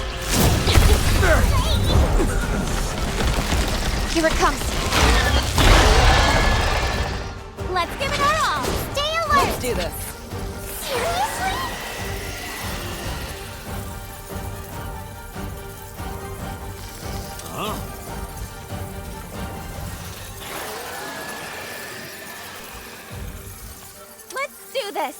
Here it comes. Let's give it our all! Stay alert! Let's do this. Seriously? Let's do this.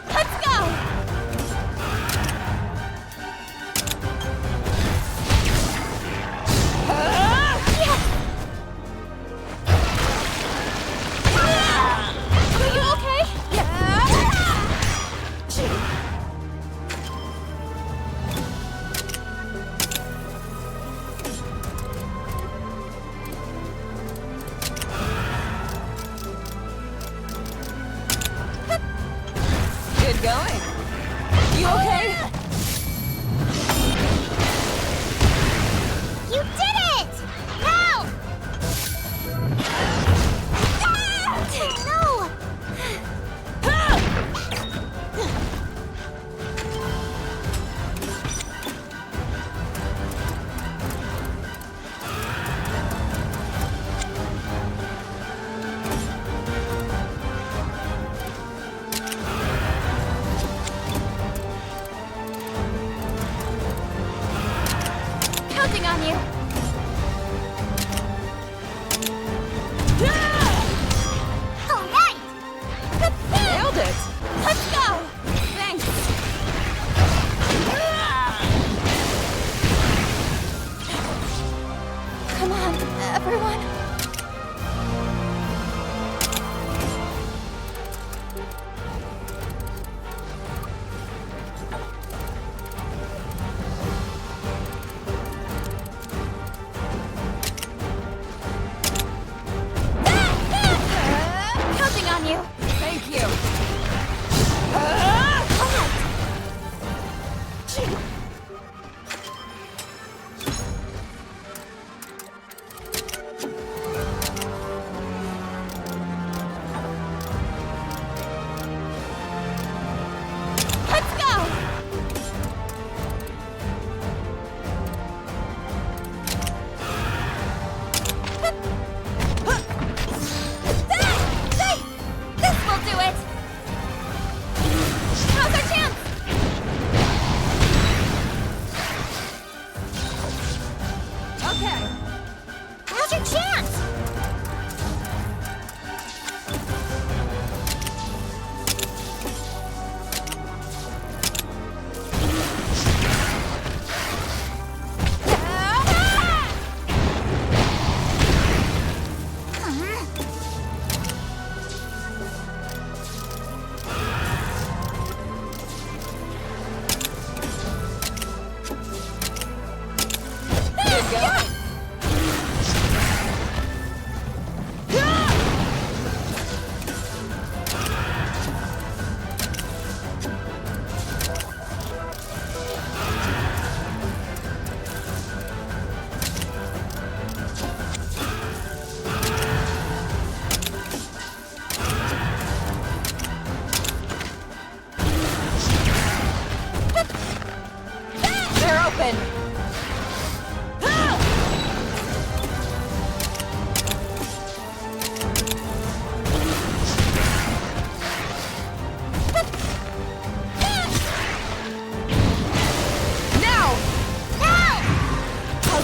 Let's go! Are you okay? Good going. You okay? You did it! Help! No! Counting on you. All right! Nailed it. Let's go! Thanks. Come on, everyone. Okay. Now's your chance!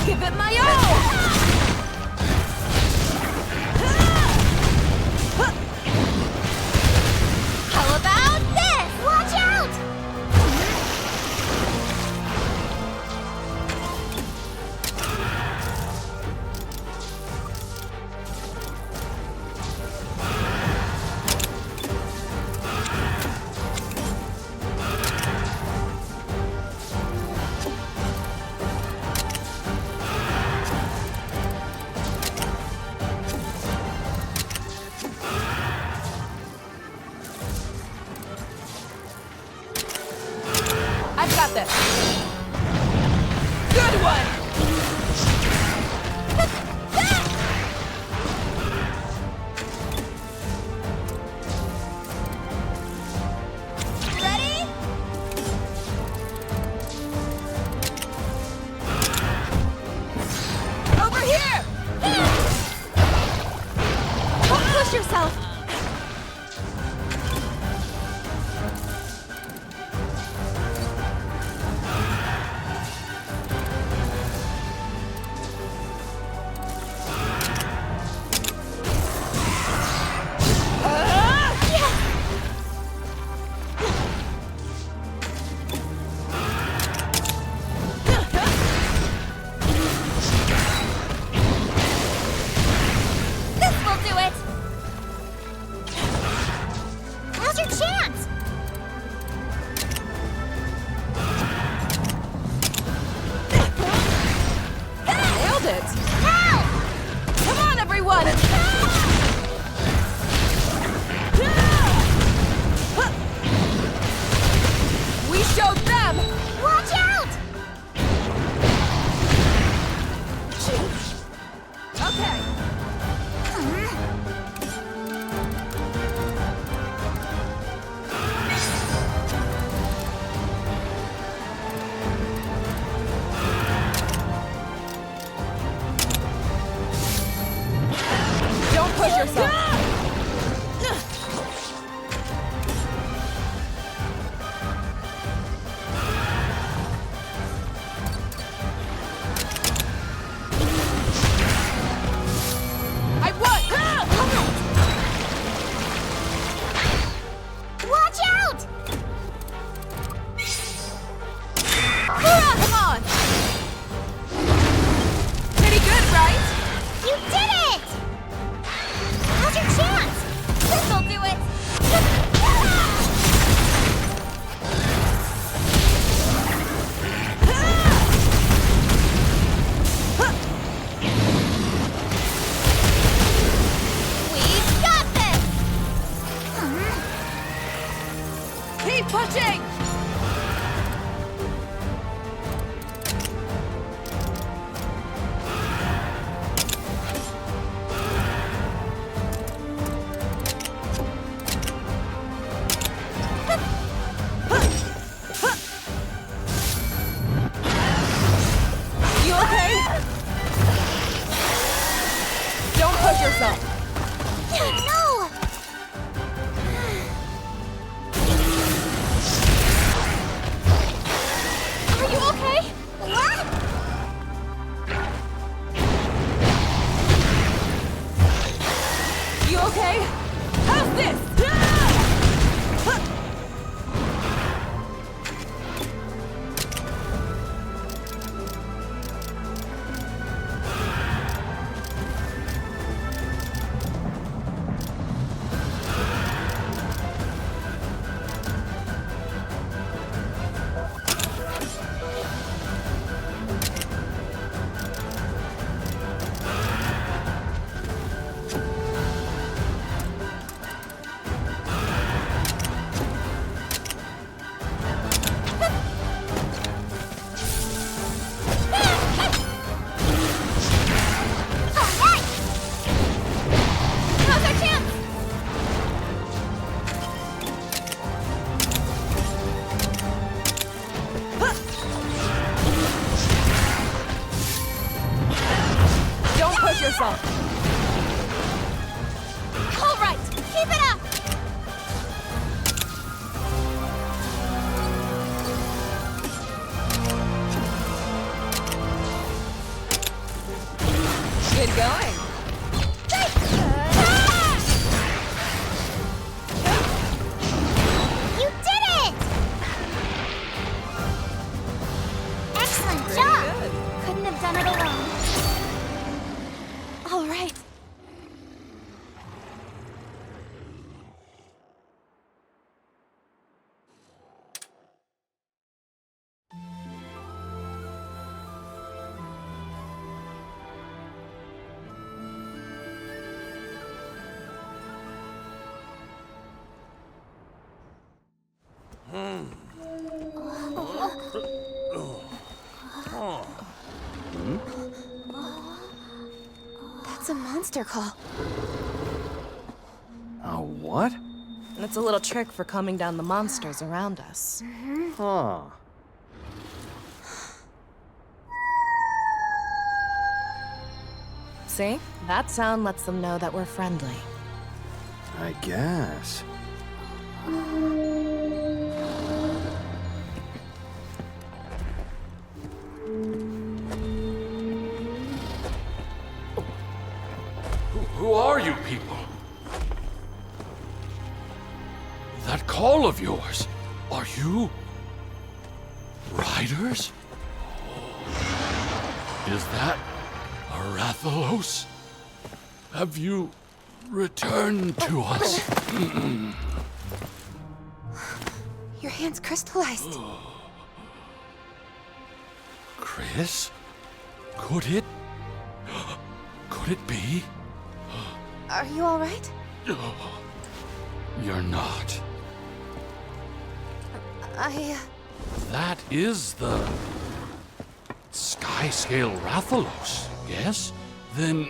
Give it my all! How about this? Watch out! I've got this. Good one! Ready? Over here! Don't push yourself! Okay, how's this? All right, keep it up! Good going. You did it! Excellent job! Couldn't have done it alone. All right. That's a monster call. A what? It's a little trick for calming down the monsters around us. Huh. See? That sound lets them know that we're friendly. I guess. Who are you people? That call of yours, are you riders? Is that Rathalos? Have you returned to us? Your hand's crystallized. Chris? Could it be? Are you all right? You're not. That is the sky-scale Rathalos, yes? Then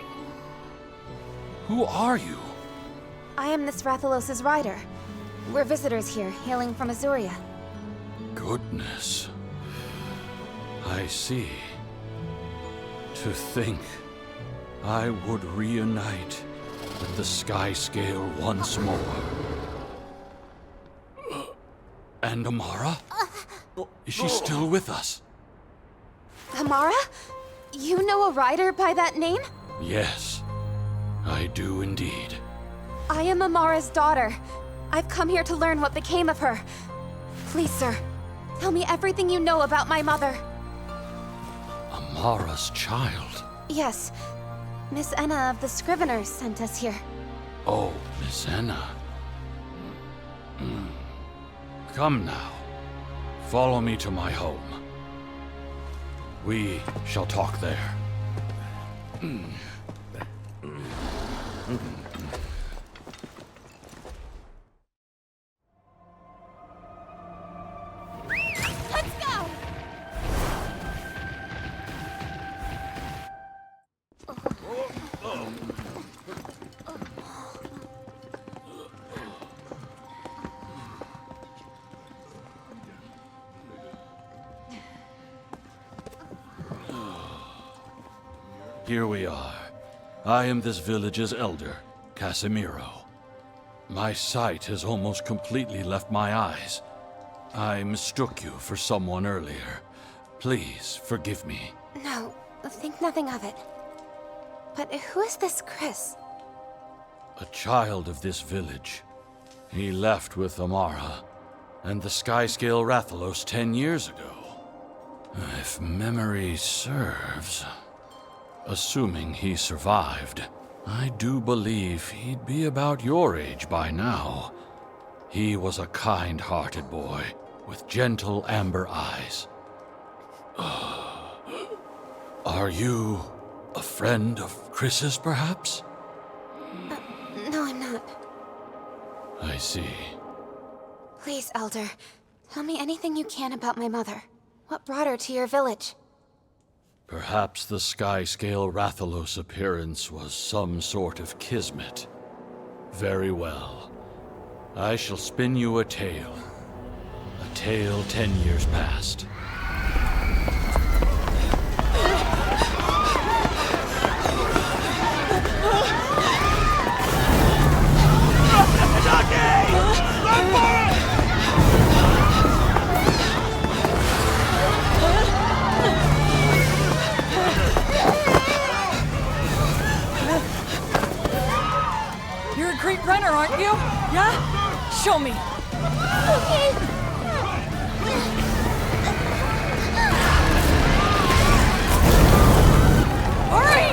who are you? I am this Rathalos' rider. We're visitors here, hailing from Azuria. Goodness. I see. To think I would reunite with the sky scale once more. And Amara? Is she still with us? Amara? You know a rider by that name? Yes, I do indeed. I am Amara's daughter. I've come here to learn what became of her. Please, sir, tell me everything you know about my mother. Amara's child? Yes. Miss Enna of the Scriveners sent us here. Oh, Miss Enna. Come now. Follow me to my home. We shall talk there. Let's go! Here we are. I am this village's elder, Casemiro. My sight has almost completely left my eyes. I mistook you for someone earlier. Please forgive me. No, think nothing of it. But who is this Chris? a child of this village. He left with Amara and the Skyscale Rathalos 10 years ago. If memory serves, assuming he survived, I do believe he'd be about your age by now. He was a kind-hearted boy with gentle amber eyes. Are you a friend of Chris's, perhaps? No, I'm not. I see. Please, Elder, tell me anything you can about my mother. What brought her to your village? Perhaps the Skyscale Rathalos appearance was some sort of kismet. Very well. I shall spin you a tale. A tale 10 years past. You're a great runner, aren't you? Yeah? Show me. Okay. Hurry!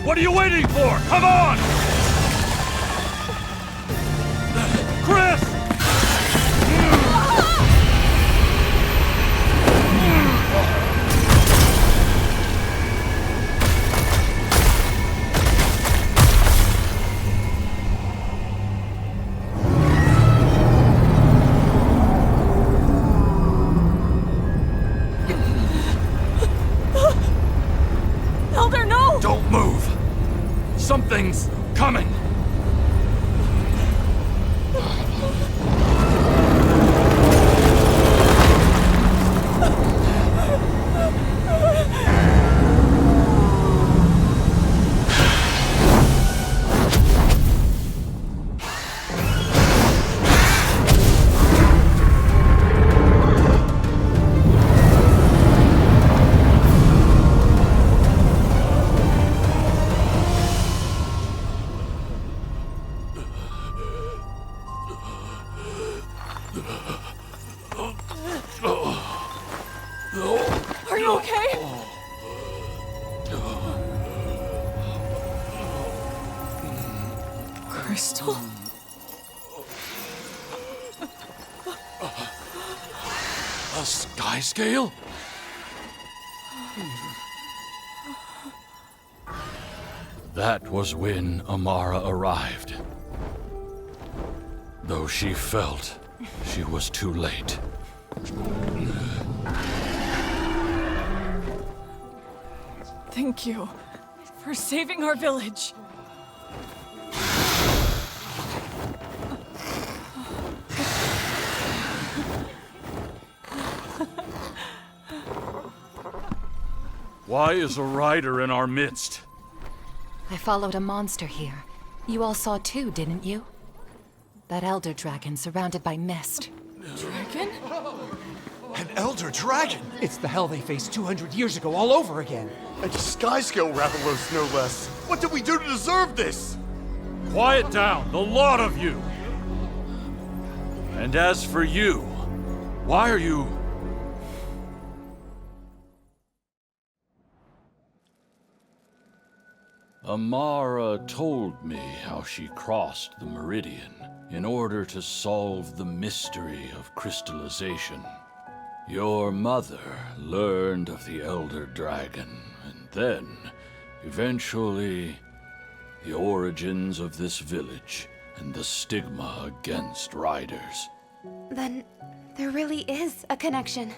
What are you waiting for? Come on! Chris! Elder, no! Don't move! Something's coming! Are you okay? Crystal? A Skyscale? That was when Amara arrived. Though she felt she was too late. Thank you for saving our village. Why is a rider in our midst? I followed a monster here. You all saw too, didn't you? That elder dragon surrounded by mist. Dragon? An elder dragon! It's the hell they faced 200 years ago all over again. And Skyscale Rathalos, no less. What did we do to deserve this? Quiet down, the lot of you! And as for you, why are you... Amara told me how she crossed the Meridian in order to solve the mystery of crystallization. Your mother learned of the Elder Dragon, and then, eventually, the origins of this village and the stigma against riders. Then there really is a connection.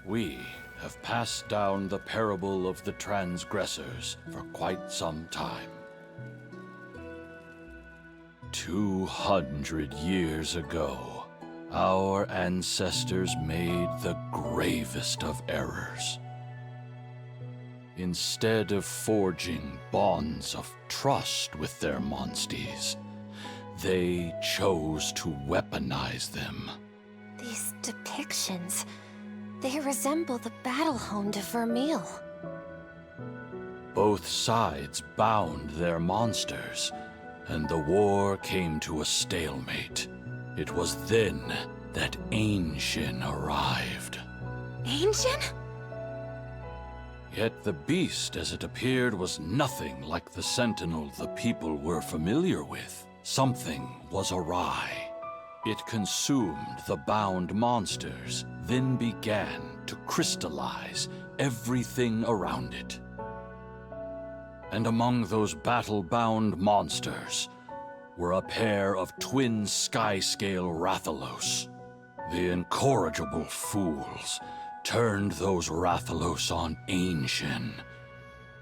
We have passed down the parable of the transgressors for quite some time. 200 years ago, our ancestors made the gravest of errors. Instead of forging bonds of trust with their monsties, they chose to weaponize them. These depictions, they resemble the battle hound of Vermeil. Both sides bound their monsters, and the war came to a stalemate. It was then that Ancient arrived. Ancient? Yet the beast as it appeared was nothing like the sentinel the people were familiar with. Something was awry. It consumed the bound monsters, then began to crystallize everything around it. And among those battle-bound monsters were a pair of twin sky-scale Rathalos. The incorrigible fools turned those Rathalos on Ancient.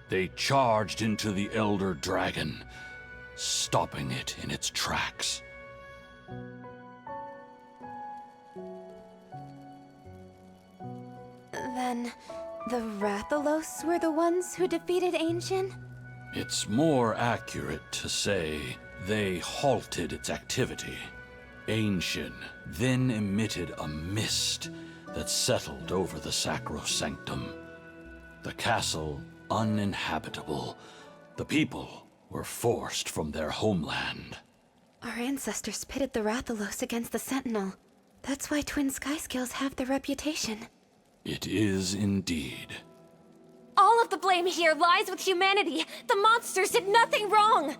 They charged into the Elder Dragon, stopping it in its tracks. Then, the Rathalos were the ones who defeated Ancient? It's more accurate to say they halted its activity. Ancient then emitted a mist that settled over the Sacro Sanctum. The castle uninhabitable. The people were forced from their homeland. Our ancestors pitted the Rathalos against the Sentinel. That's why twin skyscales have their reputation. It is indeed. All of the blame here lies with humanity. The monsters did nothing wrong.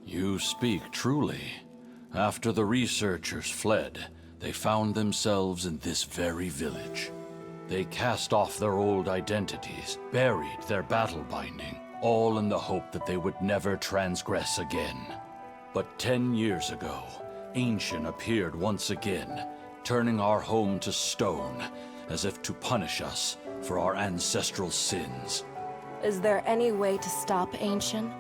You speak truly. After the researchers fled, they found themselves in this very village. They cast off their old identities, buried their battle binding, all in the hope that they would never transgress again. But 10 years ago, Ancient appeared once again, turning our home to stone, as if to punish us for our ancestral sins. Is there any way to stop Ancient?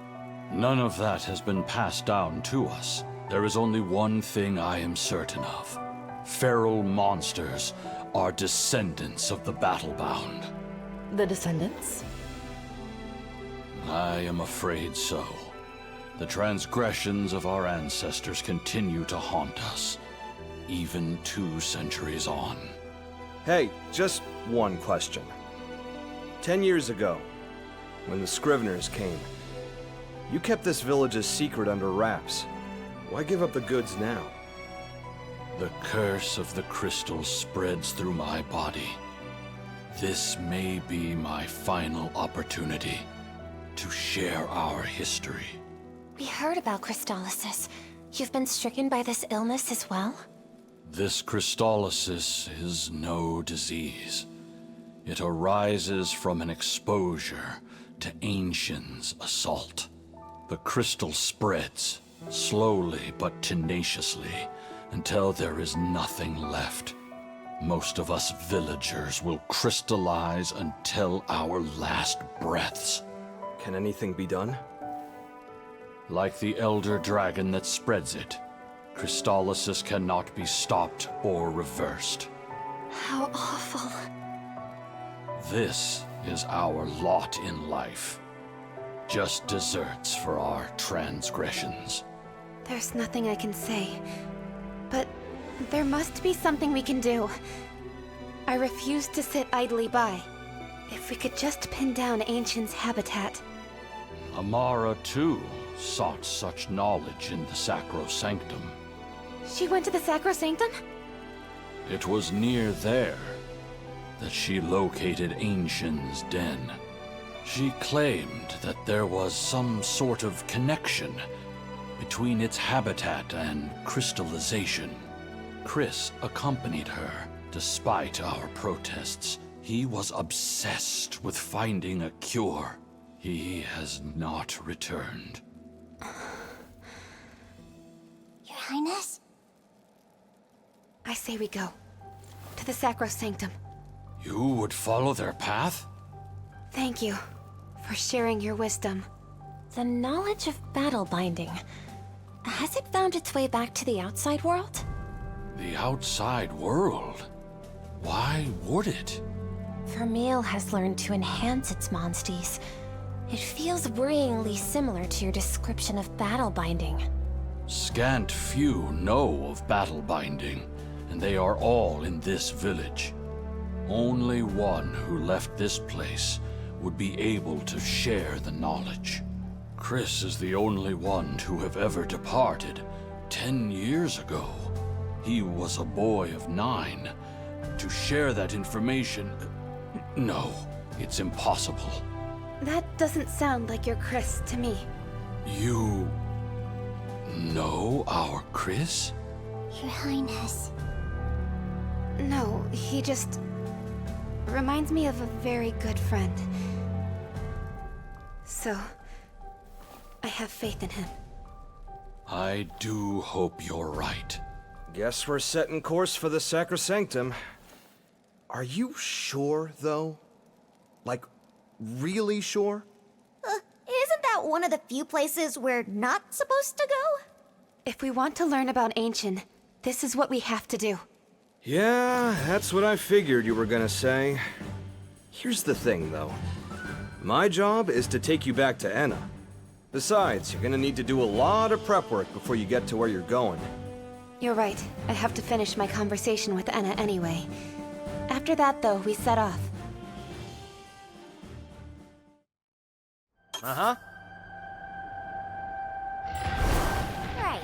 None of that has been passed down to us. There is only one thing I am certain of. Feral monsters are descendants of the battle-bound. The descendants? I am afraid so. The transgressions of our ancestors continue to haunt us, even 2 centuries on. Hey, just one question. 10 years ago, when the Scriveners came, you kept this village's secret under wraps. Why give up the goods now? The curse of the crystal spreads through my body. This may be my final opportunity to share our history. We heard about Crystallisis. You've been stricken by this illness as well? This Crystallisis is no disease. It arises from an exposure to Ancient's assault. The crystal spreads, slowly but tenaciously, until there is nothing left. Most of us villagers will crystallize until our last breaths. Can anything be done? Like the Elder Dragon that spreads it, Crystallisis cannot be stopped or reversed. How awful. This is our lot in life. Just deserts for our transgressions. There's nothing I can say, but there must be something we can do. I refuse to sit idly by. If we could just pin down Ancient's habitat. Amara, too, sought such knowledge in the Sacro Sanctum. She went to the Sacro Sanctum? It was near there that she located Ancient's den. She claimed that there was some sort of connection between its habitat and crystallization. Chris accompanied her, despite our protests. He was obsessed with finding a cure. He has not returned. Your Highness? I say we go. To the Sacro Sanctum. You would follow their path? Thank you for sharing your wisdom. The knowledge of battle binding. Has it found its way back to the outside world? The outside world? Why would it? Vermeil has learned to enhance its monsties. It feels worryingly similar to your description of battle binding. Scant few know of battle binding, and they are all in this village. Only one who left this place would be able to share the knowledge. Chris is the only one to have ever departed 10 years ago. He was a boy of 9. To share that information... No, it's impossible. That doesn't sound like your Chris to me. You... know our Chris? Your Highness. No, he just... reminds me of a very good friend. So... I have faith in him. I do hope you're right. Guess we're setting course for the Sacro Sanctum. Are you sure, though? Like, really sure? Isn't that one of the few places we're not supposed to go? If we want to learn about Ancient, this is what we have to do. Yeah, that's what I figured you were gonna say. Here's the thing, though. My job is to take you back to Enna. Besides, you're gonna need to do a lot of prep work before you get to where you're going. You're right. I have to finish my conversation with Enna anyway. After that, though, we set off. Uh-huh. Right.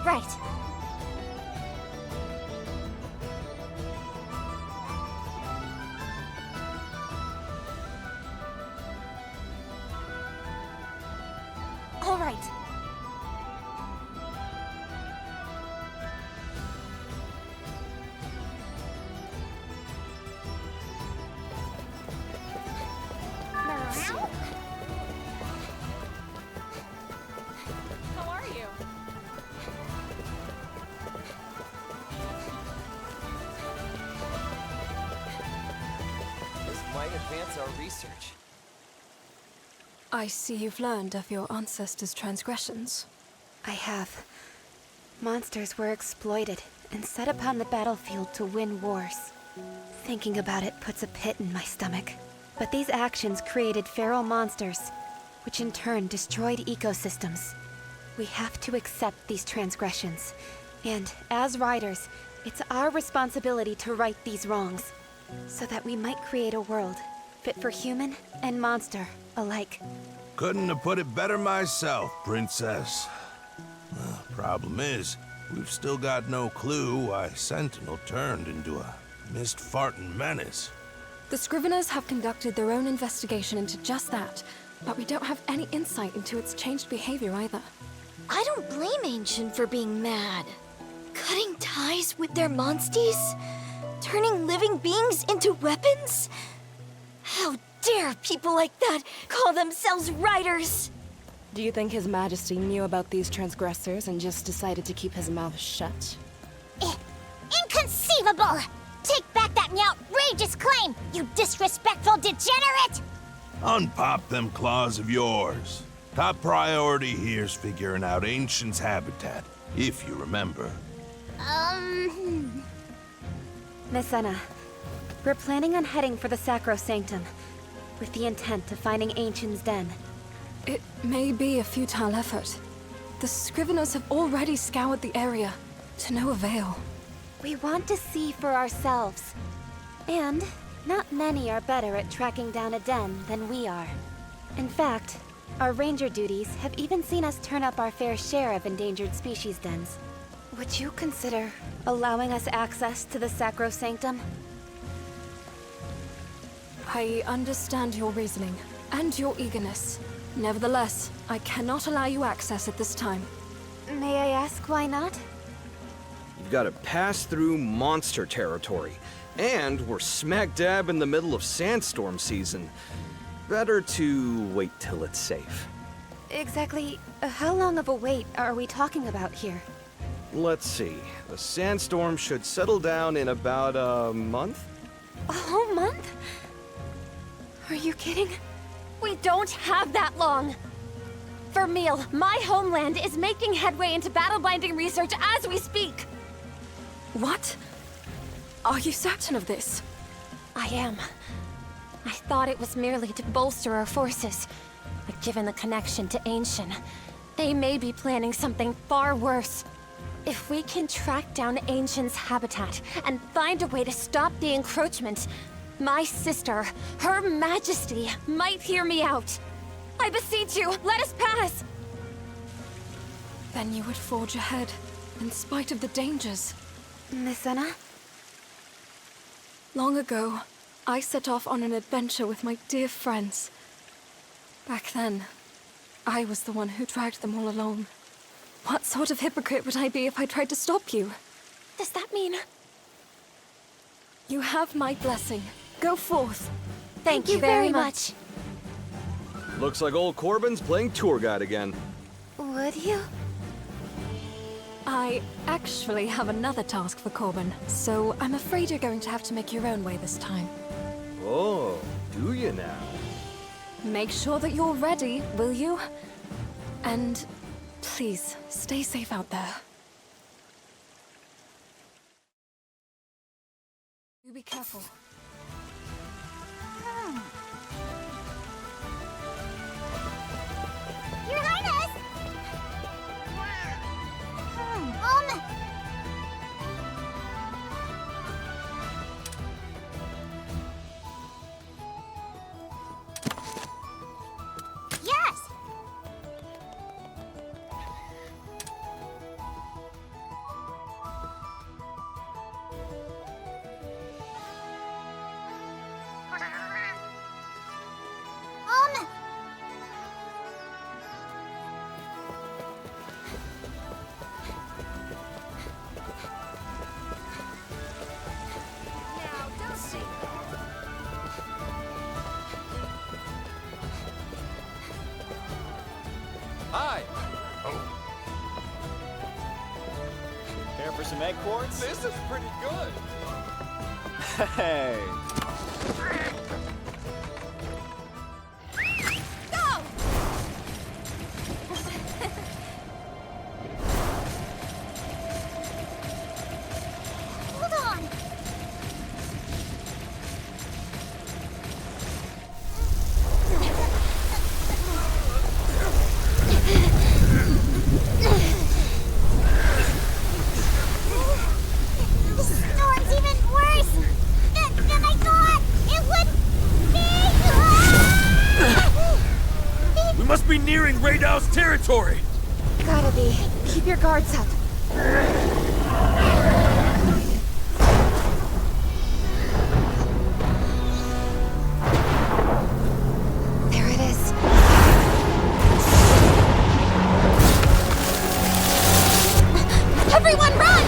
Right. All right. How are you? This might advance our research. I see you've learned of your ancestors' transgressions. I have. Monsters were exploited and set upon the battlefield to win wars. Thinking about it puts a pit in my stomach. But these actions created feral monsters, which in turn destroyed ecosystems. We have to accept these transgressions. And as riders, it's our responsibility to right these wrongs, so that we might create a world fit for human and monster alike. Couldn't have put it better myself, Princess. Problem is, we've still got no clue why Sentinel turned into a mist-farting menace. The Scriveners have conducted their own investigation into just that, but we don't have any insight into its changed behavior either. I don't blame Ancient for being mad. Cutting ties with their monsties? Turning living beings into weapons? How dare people like that call themselves riders? Do you think His Majesty knew about these transgressors and just decided to keep his mouth shut? Inconceivable! Take back that outrageous claim, you disrespectful degenerate! Unpop them claws of yours. Top priority here's figuring out Ancient's habitat, if you remember. Miss Enna, we're planning on heading for the Sacro Sanctum, with the intent of finding Ancient's den. It may be a futile effort. The Scriveners have already scoured the area, to no avail. We want to see for ourselves. And not many are better at tracking down a den than we are. In fact, our ranger duties have even seen us turn up our fair share of endangered species dens. Would you consider allowing us access to the Sacro Sanctum? I understand your reasoning, and your eagerness. Nevertheless, I cannot allow you access at this time. May I ask why not? We've got to pass through monster territory, and we're smack dab in the middle of sandstorm season. Better to wait till it's safe. Exactly how long of a wait are we talking about here? Let's see. The sandstorm should settle down in about a month? A whole month? Are you kidding? We don't have that long! Vermeil, my homeland, is making headway into battle-binding research as we speak! What? Are you certain of this? I am. I thought it was merely to bolster our forces. But given the connection to Ancient, they may be planning something far worse. If we can track down Ancient's habitat and find a way to stop the encroachment, my sister, Her Majesty, might hear me out. I beseech you, let us pass! Then you would forge ahead, in spite of the dangers. Miss Anna? Long ago, I set off on an adventure with my dear friends. Back then, I was the one who dragged them all along. What sort of hypocrite would I be if I tried to stop you? Does that mean... You have my blessing. Go forth. Thank you very much. Looks like old Corbin's playing tour guide again. Would you? I actually have another task for Corbin, so I'm afraid you're going to have to make your own way this time. Oh, do you now? Make sure that you're ready, will you? And please, stay safe out there. You be careful. Your Highness! Yes! Hi! Care for some egg quarts? This is pretty good! Hey! Go! Hold on! The storm's even worse than I thought it would be! We must be nearing Raydow's territory! Gotta be. Keep your guards up. There it is. Everyone run!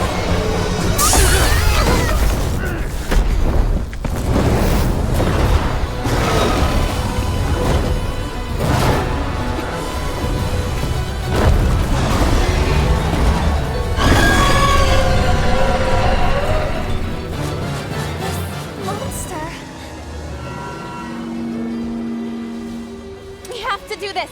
Monster! We have to do this!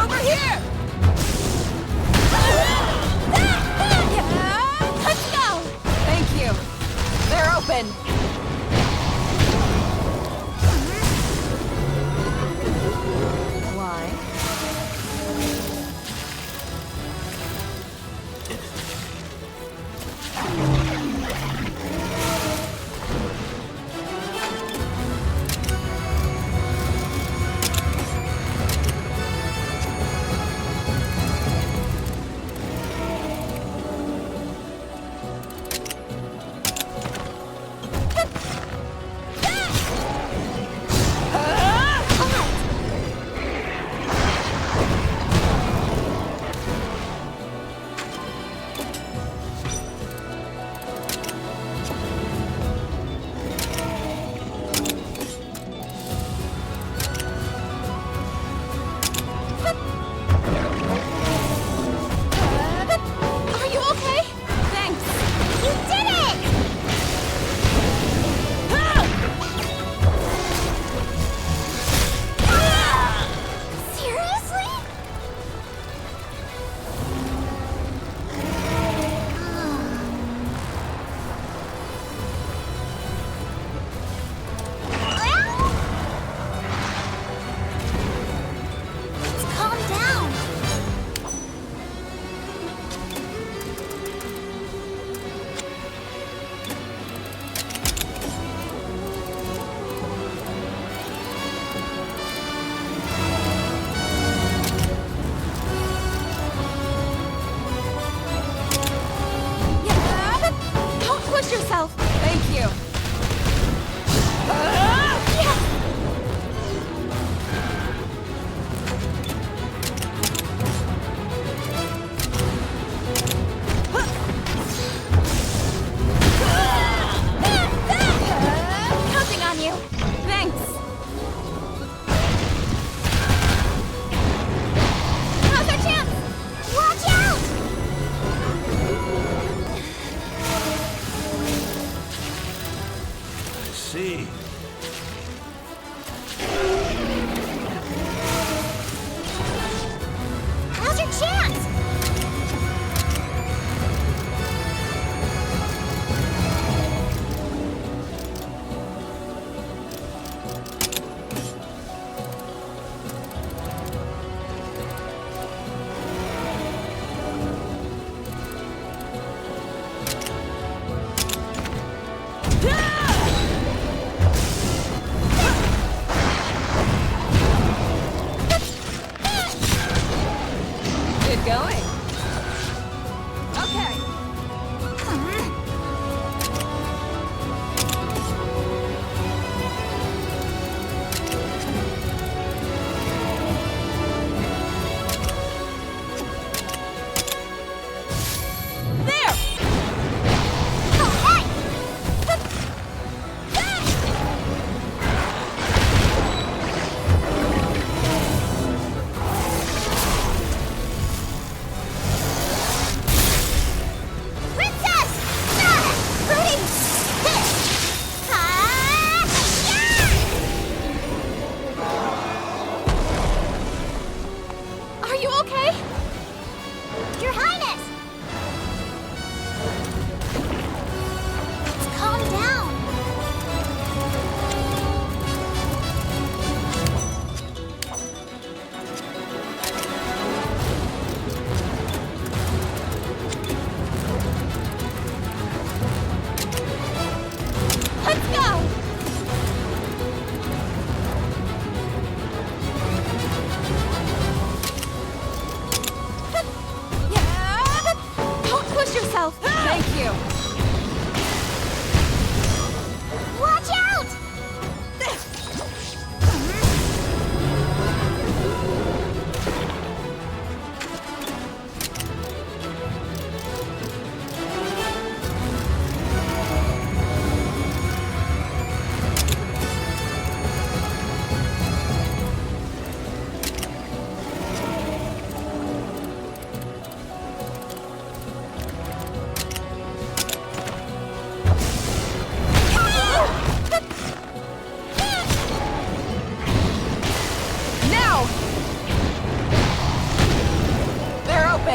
Over here!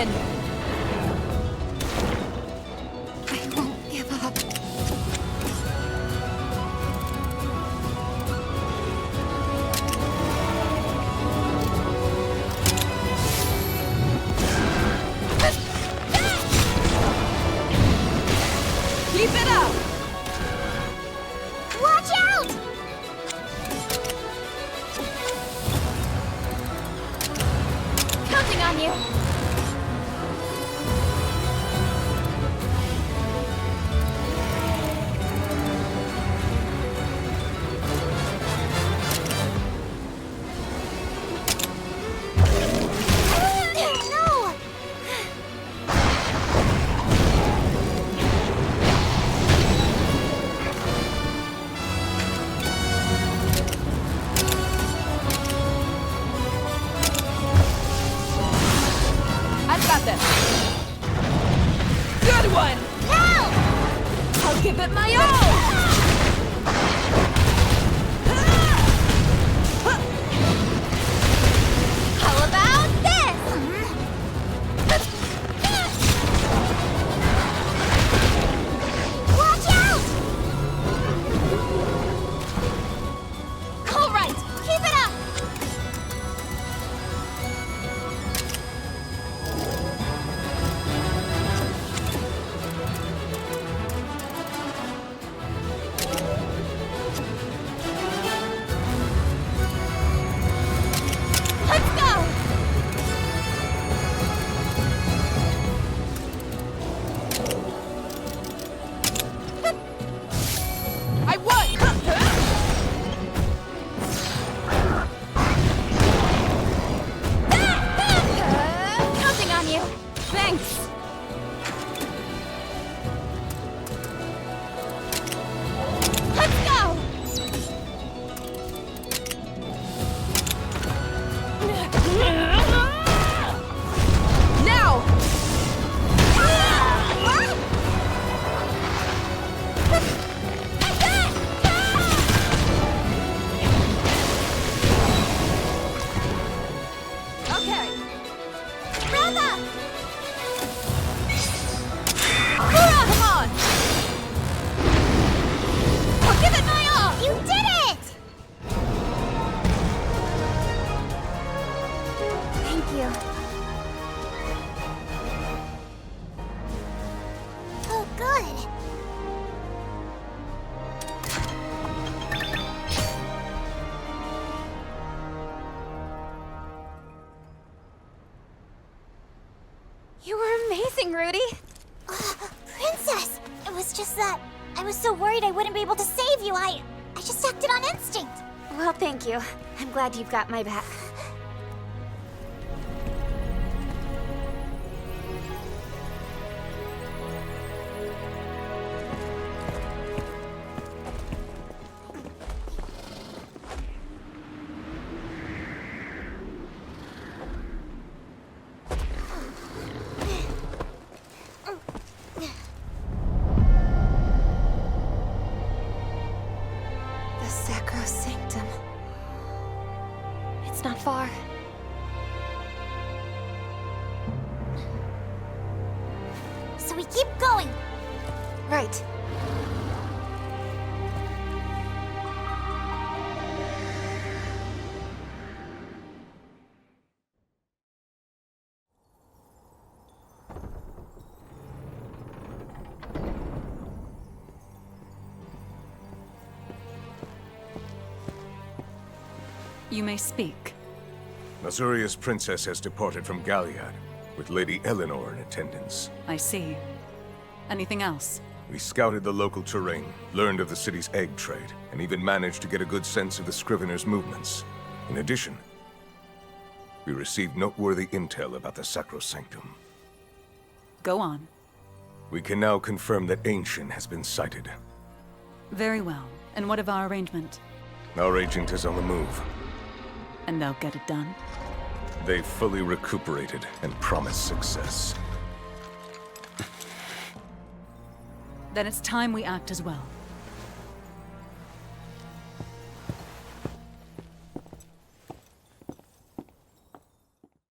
win! I won't give up. Keep it up! Watch out! Counting on you! No! I've got this! Good one! No! I'll give it my all! How about this? Watch out! All right, keep it up! Let's go! I won! Counting on you! Thanks! Let's go! Now! Okay! Brother! Come on! I'll give it my all! You did it! Thank you. Oh, good. You were amazing, Rudy. Princess! It was just that I was so worried I wouldn't be able to save you. I just acted on instinct. Well, thank you. I'm glad you've got my back. The Sacro Sanctum. It's not far. So we keep going. Right. You may speak. Azuria's princess has departed from Galyad, with Lady Eleanor in attendance. I see. Anything else? We scouted the local terrain, learned of the city's egg trade, and even managed to get a good sense of the Scrivener's movements. In addition, we received noteworthy intel about the Sacro Sanctum. Go on. We can now confirm that Ancient has been sighted. Very well. And what of our arrangement? Our agent is on the move. And they'll get it done? They've fully recuperated and promise success. Then it's time we act as well.